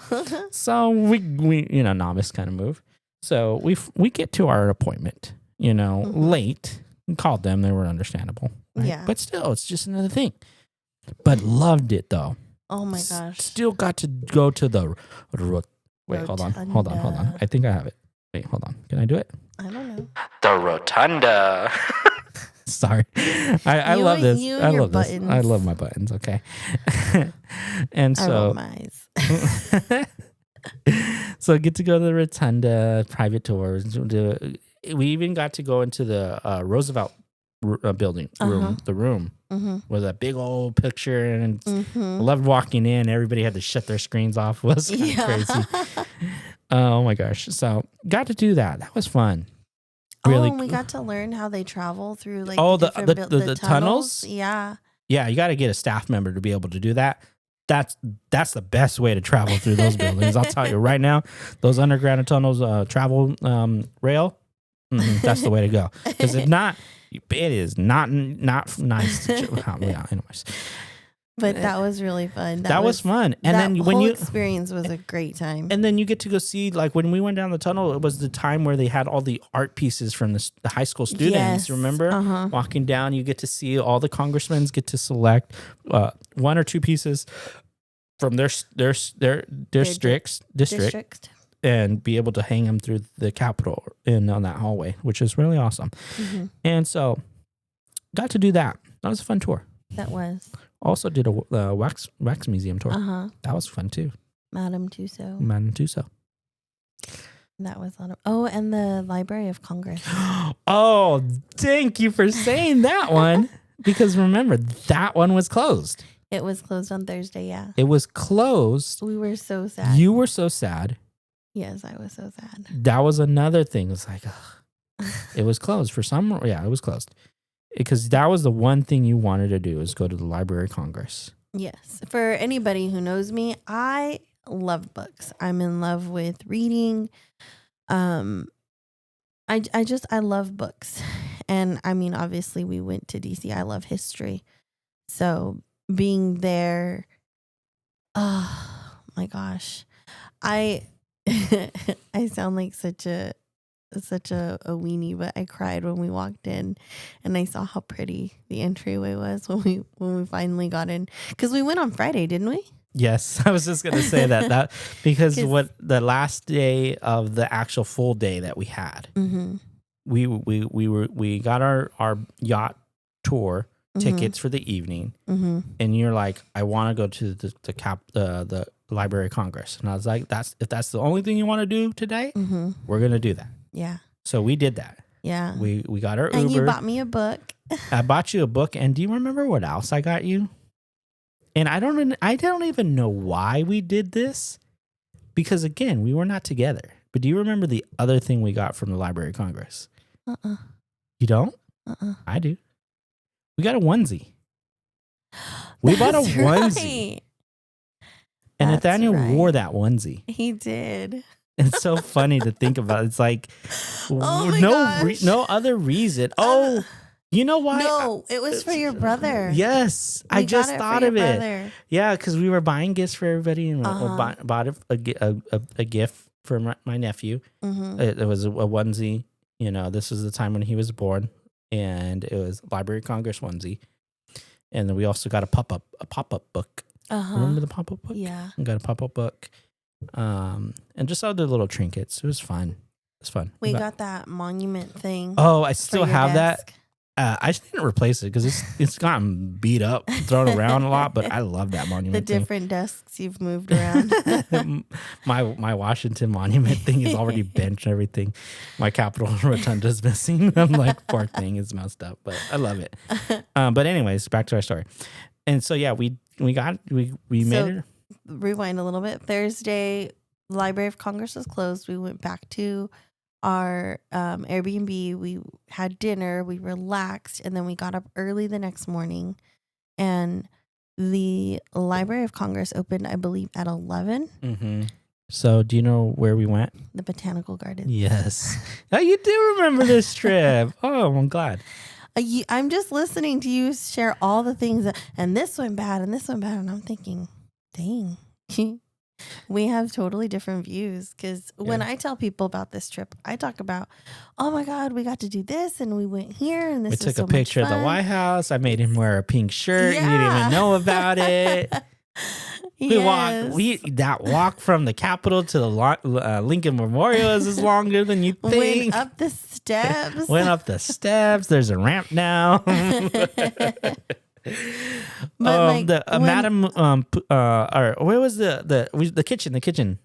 So we novice kind of move. So we get to our appointment, late. We called them. They were understandable. Right? Yeah. But still, it's just another thing. But loved it though. Oh my gosh. Still got to go to the wait, hold on. I think I have it. Wait, hold on. Can I do it? I don't know. The Rotunda. Sorry. I love this. I love this. I love my buttons. Okay. And so I roll my eyes. So get to go to the Rotunda, private tours. We even got to go into the Roosevelt building room, the room with a big old picture, and I loved walking in. Everybody had to shut their screens off. It was kind of crazy. Oh my gosh. So got to do that. That was fun. Really, and we got to learn how they travel through the tunnels. Yeah. Yeah, you got to get a staff member to be able to do that. That's the best way to travel through those buildings. I'll tell you right now, those underground tunnels, travel rail, that's the way to go. Because it is not nice. Yeah, anyways. But that was really fun. That was fun. And then when experience was a great time. And then you get to go see, like when we went down the tunnel, it was the time where they had all the art pieces from the high school students. Yes. Remember? Walking down, you get to see all the congressmen get to select 1 or 2 pieces from their district and be able to hang them through the Capitol and on that hallway, which is really awesome. And so got to do that. That was a fun tour. That was. Also did a wax museum tour. That was fun too. Madame Tussauds. That was a lot of. And the Library of Congress. Oh, thank you for saying that one. Because remember, that one was closed. It was closed on Thursday, yeah. It was closed. We were so sad. You were so sad. Yes, I was so sad. That was another thing. It was like, It was closed for some. Yeah, it was closed because that was the one thing you wanted to do is go to the Library of Congress. Yes. For anybody who knows me, I love books. I'm in love with reading. I love books. And I mean, obviously we went to DC. I love history. So being there, oh my gosh. I I sound like such a weenie, but I cried when we walked in and I saw how pretty the entryway was when we finally got in. Because we went on Friday, didn't we? Yes, I was just gonna say that because what the last day of the actual full day that we had, we got our yacht tour tickets for the evening, and you're like, I want to go to the Library of Congress, and I was like, if that's the only thing you want to do today, we're gonna do that. Yeah. So we did that. Yeah. We got our Uber. And you bought me a book. I bought you a book, and do you remember what else I got you? And I don't even know why we did this, because again, we were not together. But do you remember the other thing we got from the Library of Congress? You don't? I do. We got a onesie. We bought a onesie. Right. And That's Nathaniel right. wore that onesie. He did. It's so funny to think about. It's like Oh my no gosh. no other reason. Oh, you know why? No, it was for your brother. Yes, I We just got it thought for of your it. brother. Yeah, because we were buying gifts for everybody, and we bought a gift for my nephew. It was a onesie. You know, this was the time when he was born, and it was Library of Congress onesie. And then we also got a pop up book. Remember the pop up book? Yeah. We got a pop up book, and just other little trinkets. It was fun. It was fun. We got that monument thing. Oh, I for still your have that. desk. I just didn't replace it because it's gotten beat up, thrown around a lot. But I love that monument. The different desks you've moved around. thing. my Washington monument thing is already bent and everything. My Capitol Rotunda's missing. I'm like, poor thing, it's messed up, but I love it. But anyways, back to our story. And so yeah, we made it. Rewind a little bit. Thursday, Library of Congress was closed. We went back to our Airbnb. We had dinner. We relaxed, and then we got up early the next morning. And the Library of Congress opened, I believe, at 11. So, do you know where we went? The Botanical Gardens. Yes. Oh, you do remember this trip. Oh, I'm glad. I'm just listening to you share all the things and this went bad and this went bad, and I'm thinking, dang. We have totally different views, because when I tell people about this trip, I talk about, oh my God, we got to do this and we went here and this. We was took so a picture much of the fun. White House. I made him wear a pink shirt. Yeah. He didn't even know about it. That walk from the Capitol to the Lincoln Memorial is longer than you think. Went up the steps. Went up the steps. There's a ramp now. But Madam, or where was the kitchen? The kitchen.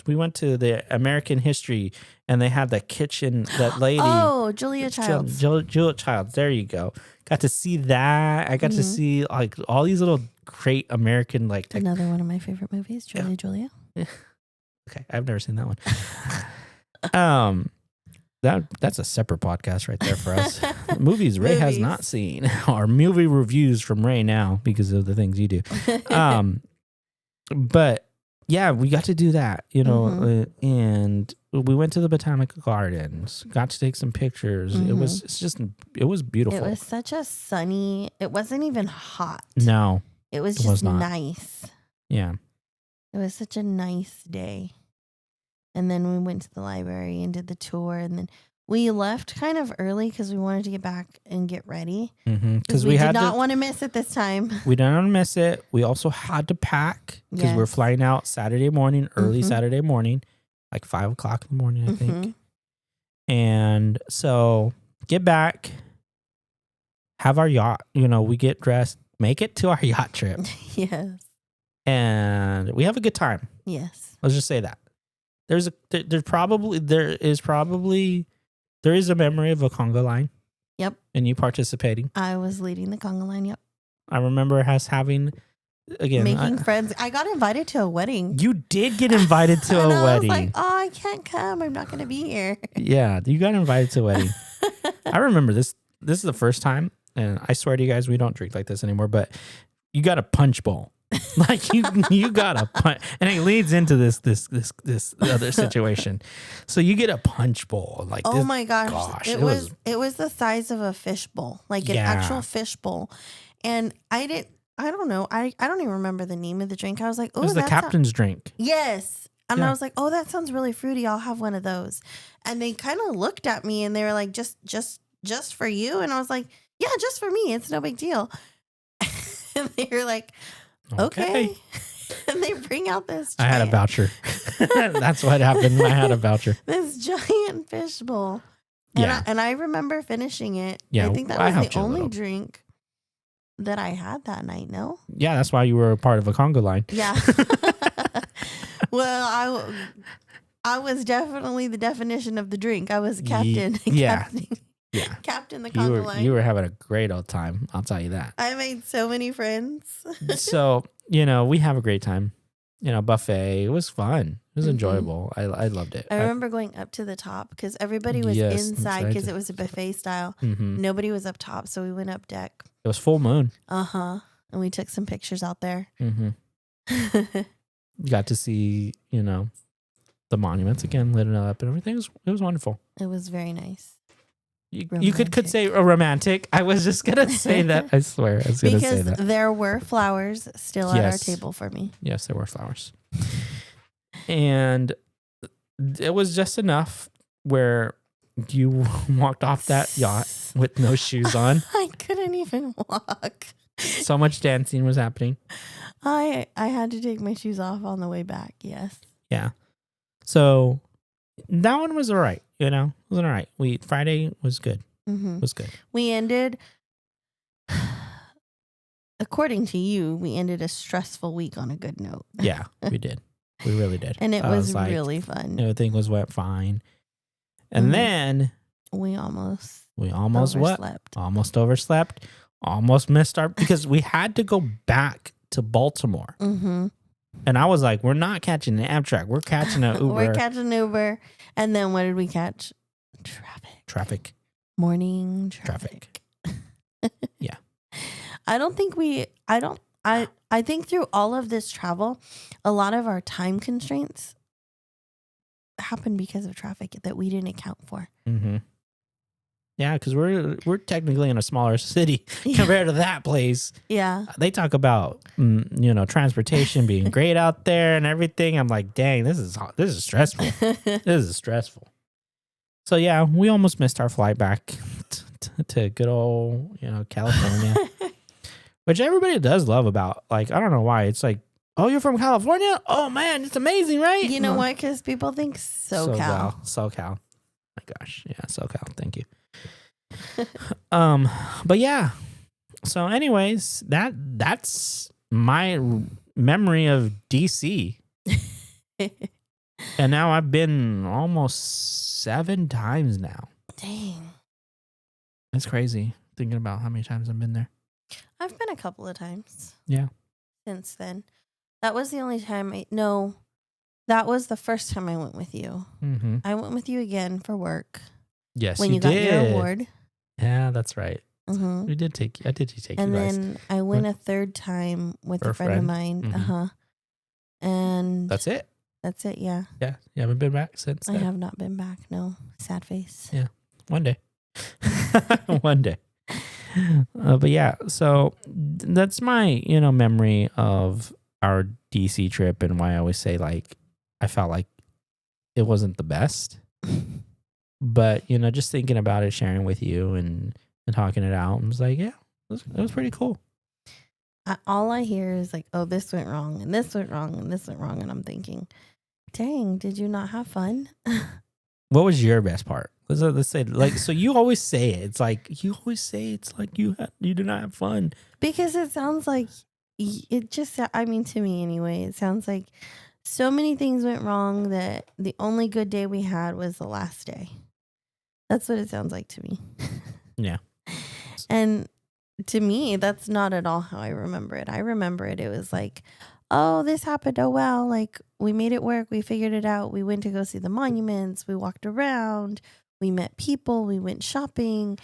We went to the American history, and they had the kitchen. That lady. Oh, Julia Childs. Julia Childs. There you go. Got to see that. I got to see like all these little great American like. Another one of my favorite movies, Julia. Yeah. Okay, I've never seen that one. That's a separate podcast right there for us. Movies Ray has not seen, or movie reviews from Ray now because of the things you do. But yeah, we got to do that, you know, and we went to the Botanical Gardens, got to take some pictures. It was beautiful. It was such a sunny, it wasn't even hot. No, it was just nice. Yeah. It was such a nice day. And then we went to the library and did the tour, and then we left kind of early because we wanted to get back and get ready. Because we did not want to miss it this time. We didn't want to miss it. We also had to pack because we're flying out Saturday morning, early Saturday morning, like 5 o'clock in the morning, I think. And so get back, have our yacht, you know, we get dressed, make it to our yacht trip. Yes. And we have a good time. Yes. Let's just say that. There is a memory of a conga line. Yep. And you participating. I was leading the conga line. Yep. I remember us having again, making friends. I got invited to a wedding. You did get invited to a and I wedding. was like, oh, I can't come. I'm not going to be here. Yeah, you got invited to a wedding. I remember this. This is the first time, and I swear to you guys, we don't drink like this anymore. But you got a punch bowl, like you got a punch, and it leads into this other situation. So you get a punch bowl, like oh this, my gosh, it was the size of a fish bowl, like an actual fish bowl, and I don't know, I don't even remember the name of the drink. I was like, oh, it was the captain's drink. Yes. And I was like, oh, that sounds really fruity. I'll have one of those. And they kind of looked at me and they were like, just for you? And I was like, yeah, just for me. It's no big deal. And they were like, okay. And they bring out this I had a voucher. That's what happened. I had a voucher. This giant fish bowl. And I remember finishing it. Yeah, I think that was the only drink that I had that night, no? Yeah, that's why you were a part of a conga line. Yeah. Well, I was definitely the definition of the drink. I was captain. Yeah. Captain the conga line. You were having a great old time. I'll tell you that. I made so many friends. So, we have a great time. Buffet. It was fun. It was enjoyable. I loved it. I remember going up to the top because everybody was inside because it was a buffet style. Mm-hmm. Nobody was up top, so we went up deck. It was full moon. And we took some pictures out there. Mm-hmm. You got to see, the monuments again, lit it up and everything. It was wonderful. It was very nice. You could say a romantic. I was just going to say that. I swear. I was going to say that. Because there were flowers still at our table for me. Yes, there were flowers. And it was just enough where you walked off that yacht with no shoes on. I couldn't even walk. So much dancing was happening. I had to take my shoes off on the way back. Yes. Yeah. So that one was all right. It was all right. Friday was good. Mm-hmm. It was good. We ended, according to you, a stressful week on a good note. Yeah, we did. We really did. And it was really fun. Everything went fine. And then we almost overslept. Almost overslept. Almost missed because we had to go back to Baltimore. Mm-hmm. And I was like, we're not catching an Amtrak. We're catching an Uber. We're catching an Uber. And then what did we catch? Traffic. Morning traffic. Yeah. I think through all of this travel, a lot of our time constraints happened because of traffic that we didn't account for. Mm-hmm. Yeah, because we're technically in a smaller city compared to that place. Yeah. They talk about transportation being great out there and everything. I'm like, dang, this is stressful. This is stressful. So yeah, we almost missed our flight back to good old California, which everybody does love about. Like, I don't know why. It's like, oh, you're from California? Oh man, it's amazing, right? You know what? Because people think SoCal. SoCal. My gosh, yeah, SoCal. Thank you. But yeah. So anyways, that's my memory of DC. And now I've been almost 7 times now. Dang. That's crazy thinking about how many times I've been there. I've been a couple of times. Yeah. Since then. That was the only time that was the first time I went with you. Mm-hmm. I went with you again for work. Yes, when you got your award. Yeah, that's right. Mm-hmm. I did take you guys. And then I went a third time with a friend of mine. Mm-hmm. And that's it. That's it, yeah. Yeah, you haven't been back since then? I have not been back, no. Sad face. Yeah, one day. One day. But yeah, so that's my, memory of our DC trip and why I always say, like, I felt like it wasn't the best. But, just thinking about it, sharing with you and talking it out, I was like, yeah, it was pretty cool. All I hear is like, oh, this went wrong, and this went wrong, and this went wrong. And I'm thinking, dang, did you not have fun? What was your best part? Let's say, like, so you always say it. It's like, you do not have fun. Because it sounds like, to me anyway, it sounds like so many things went wrong that the only good day we had was the last day. That's what it sounds like to me. Yeah. And to me, that's not at all how I remember it. I remember it. It was like, oh, this happened. Oh, well, like we made it work. We figured it out. We went to go see the monuments. We walked around. We met people. We went shopping.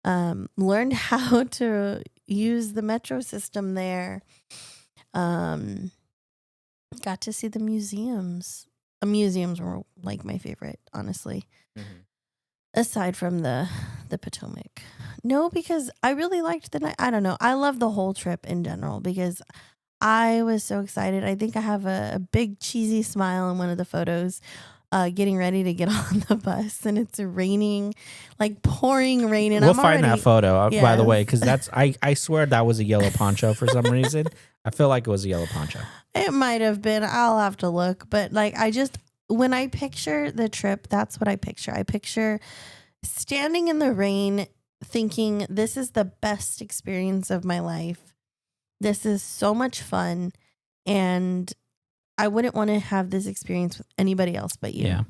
Learned how to use the metro system there. Got to see the museums. The museums were like my favorite, honestly. Mm-hmm. Aside from the Potomac. No, because I really liked the night. I don't know. I love the whole trip in general because I was so excited. I think I have a big cheesy smile in one of the photos getting ready to get on the bus, and it's raining, like pouring rain. And We'll find that photo, by the Yes. way, because that's I swear that was a yellow poncho for some reason. I feel like it was a yellow poncho. It might have been. I'll have to look. But like, when I picture the trip, that's what I picture. I picture standing in the rain thinking, this is the best experience of my life. This is so much fun. And I wouldn't want to have this experience with anybody else but you. Yeah.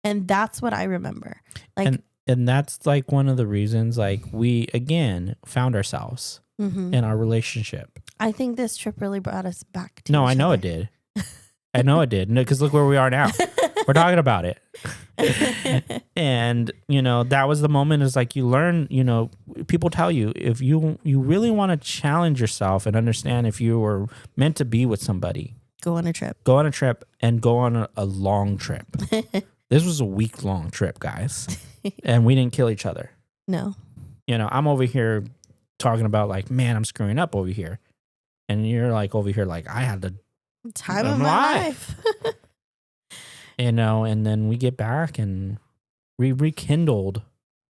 And that's what I remember. Like, and that's like one of the reasons, like, we again found ourselves in our relationship. I think this trip really brought us back to No, each I know other. it did. I know it did. No, because look where we are now. We're talking about it. And, that was the moment, is like you learn, people tell you, if you really want to challenge yourself and understand if you were meant to be with somebody, Go on a trip. go on a trip and go on a long trip. This was a week-long trip, guys. And we didn't kill each other. No. I'm over here talking about like, man, I'm screwing up over here. And you're like over here like, I had the Time of my life. and then we get back and we rekindled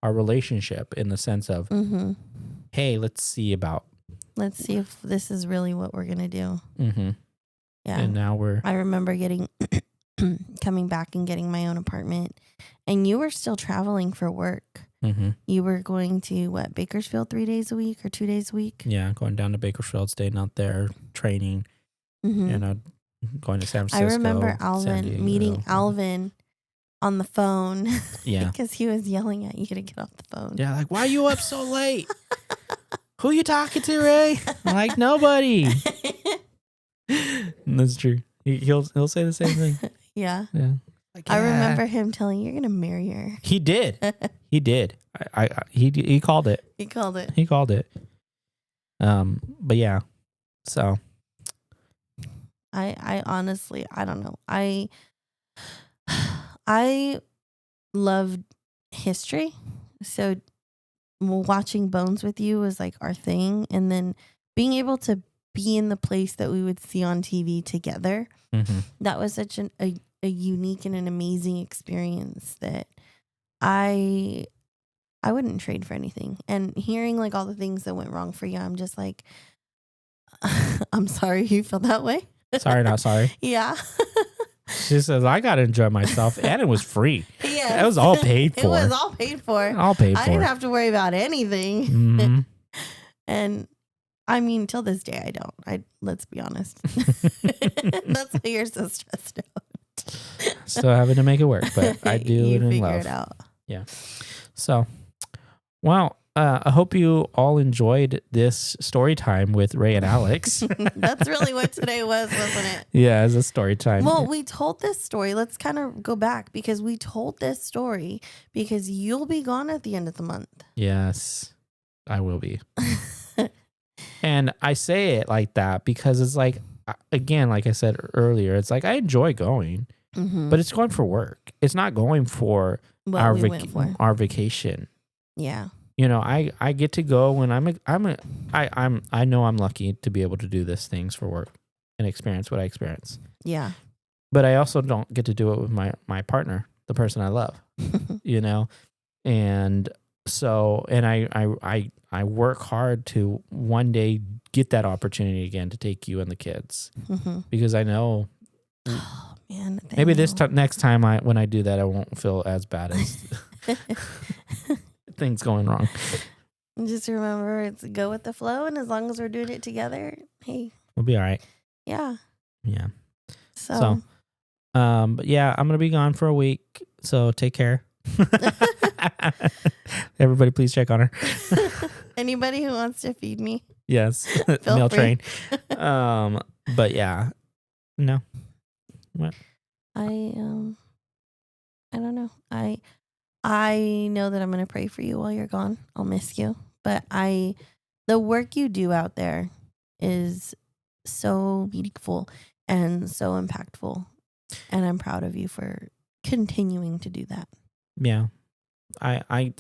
our relationship in the sense of, hey, let's see if this is really what we're going to do. Yeah. And now I remember coming back and getting my own apartment, and you were still traveling for work. You were going to Bakersfield 3 days a week or 2 days a week? Yeah, going down to Bakersfield, staying out there, training, going to San Francisco. I remember meeting Alvin on the phone. Yeah. Because he was yelling at you to get off the phone. Yeah, like, why are you up so late? Who you talking to, Ray? I'm like, nobody. That's true. He'll say the same thing. Yeah. Like, I remember him telling you, you're going to marry her. He did. He did. He called it. He called it. He called it. But yeah. So I honestly, I don't know. I loved history. So watching Bones with you was like our thing. And then being able to be in the place that we would see on TV together. That was such a unique and an amazing experience that I wouldn't trade for anything. And hearing like all the things that went wrong for you, I'm just like, I'm sorry you feel that way. Sorry, not sorry. Yeah. She says, I got to enjoy myself. And it was free. Yeah. It was all paid for. It was all paid for. All paid for. I didn't have to worry about anything. And I mean, till this day, I don't. Let's be honest. That's why you're so stressed out. Still having to make it work, but I do it in love. You figure it out. Yeah. So, well, I hope you all enjoyed this story time with Ray and Alex. That's really what today was, wasn't it? Yeah, it's a story time. Well, we told this story. Let's kind of go back because we told this story because you'll be gone at the end of the month. Yes, I will be. And I say it like that because it's like, again, like I said earlier, it's like I enjoy going, but it's going for work. It's not going for our vacation. Yeah. I get to go when I know I'm lucky to be able to do these things for work and experience what I experience. Yeah. But I also don't get to do it with my partner, the person I love, and so, and I work hard to one day get that opportunity again to take you and the kids because I know man, maybe next time when I do that, I won't feel as bad as things going wrong. Just remember, it's go with the flow, and as long as we're doing it together, hey, we'll be all right. Yeah. Yeah. So but yeah, I'm gonna be gone for a week, so take care. Everybody, please check on her. Anybody who wants to feed me, Yes. feel Meal free. train. But yeah. No. What? I don't know. I know that I'm gonna pray for you while you're gone. I'll miss you, but the work you do out there is so meaningful and so impactful, and I'm proud of you for continuing to do that. Yeah. I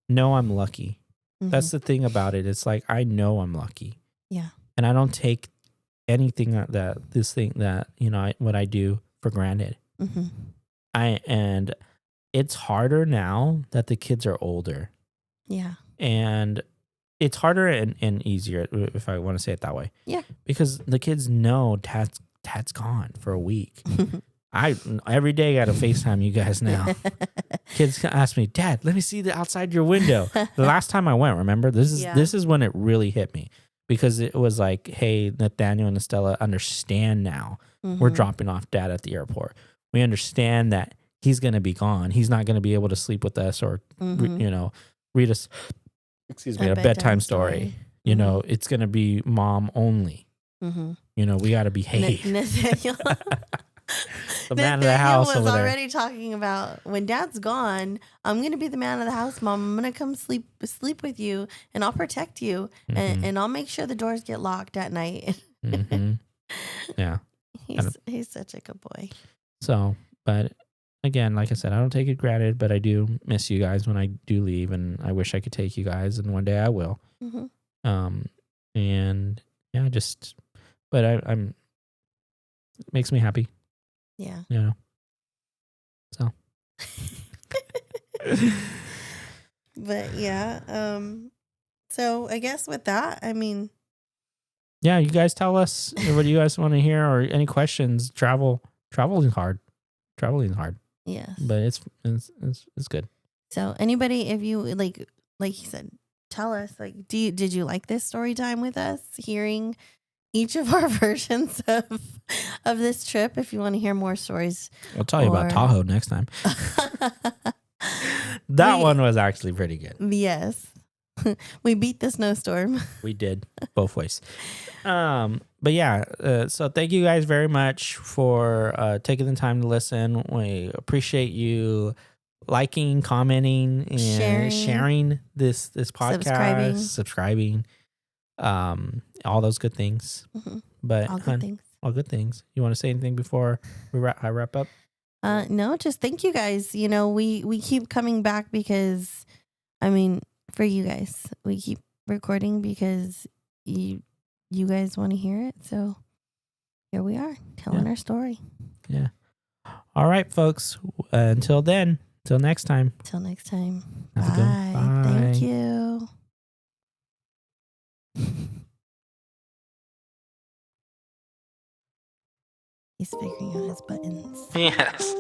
know I'm lucky. That's the thing about it. It's like I know I'm lucky. Yeah. And I don't take anything that what I do for granted. And it's harder now that the kids are older. Yeah. And it's harder and easier, if I want to say it that way. Yeah. Because the kids know dad's gone for a week. I every day got to FaceTime you guys now. Kids ask me, Dad, let me see the outside your window. The last time I went, remember, this is when it really hit me, because it was like, hey, Nathaniel and Estella understand now. We're dropping off Dad at the airport. We understand that he's going to be gone. He's not going to be able to sleep with us or read us, a bedtime story. It's going to be mom only. We got to behave. Nathaniel. The man of the house was over there. already talking about, when Dad's gone, I'm gonna be the man of the house, Mom. I'm gonna come sleep with you, and I'll protect you, and I'll make sure the doors get locked at night. Yeah, he's such a good boy. So, but again, like I said, I don't take it granted, but I do miss you guys when I do leave, and I wish I could take you guys, and one day I will. And yeah, but I'm it makes me happy. Yeah. So. But yeah. So I guess with that, I mean. Yeah, you guys tell us what you guys want to hear, or any questions. Traveling is hard. Yes. But it's good. So anybody, if you like he said, tell us, like, did you like this story time with us? Hearing each of our versions of this trip. If you want to hear more stories, I'll tell you about Tahoe next time. That one was actually pretty good. Yes. We beat the snowstorm. We did, both ways. But yeah, so thank you guys very much for taking the time to listen. We appreciate you liking, commenting, and sharing this podcast, subscribing. All those good things. But all good things. You want to say anything before I wrap up? No, just thank you guys. We keep coming back because, I mean, for you guys, we keep recording because you guys want to hear it. So here we are telling our story. Yeah. All right, folks. Until then, till next time. Bye. Thank you. He's figuring out his buttons. Yes.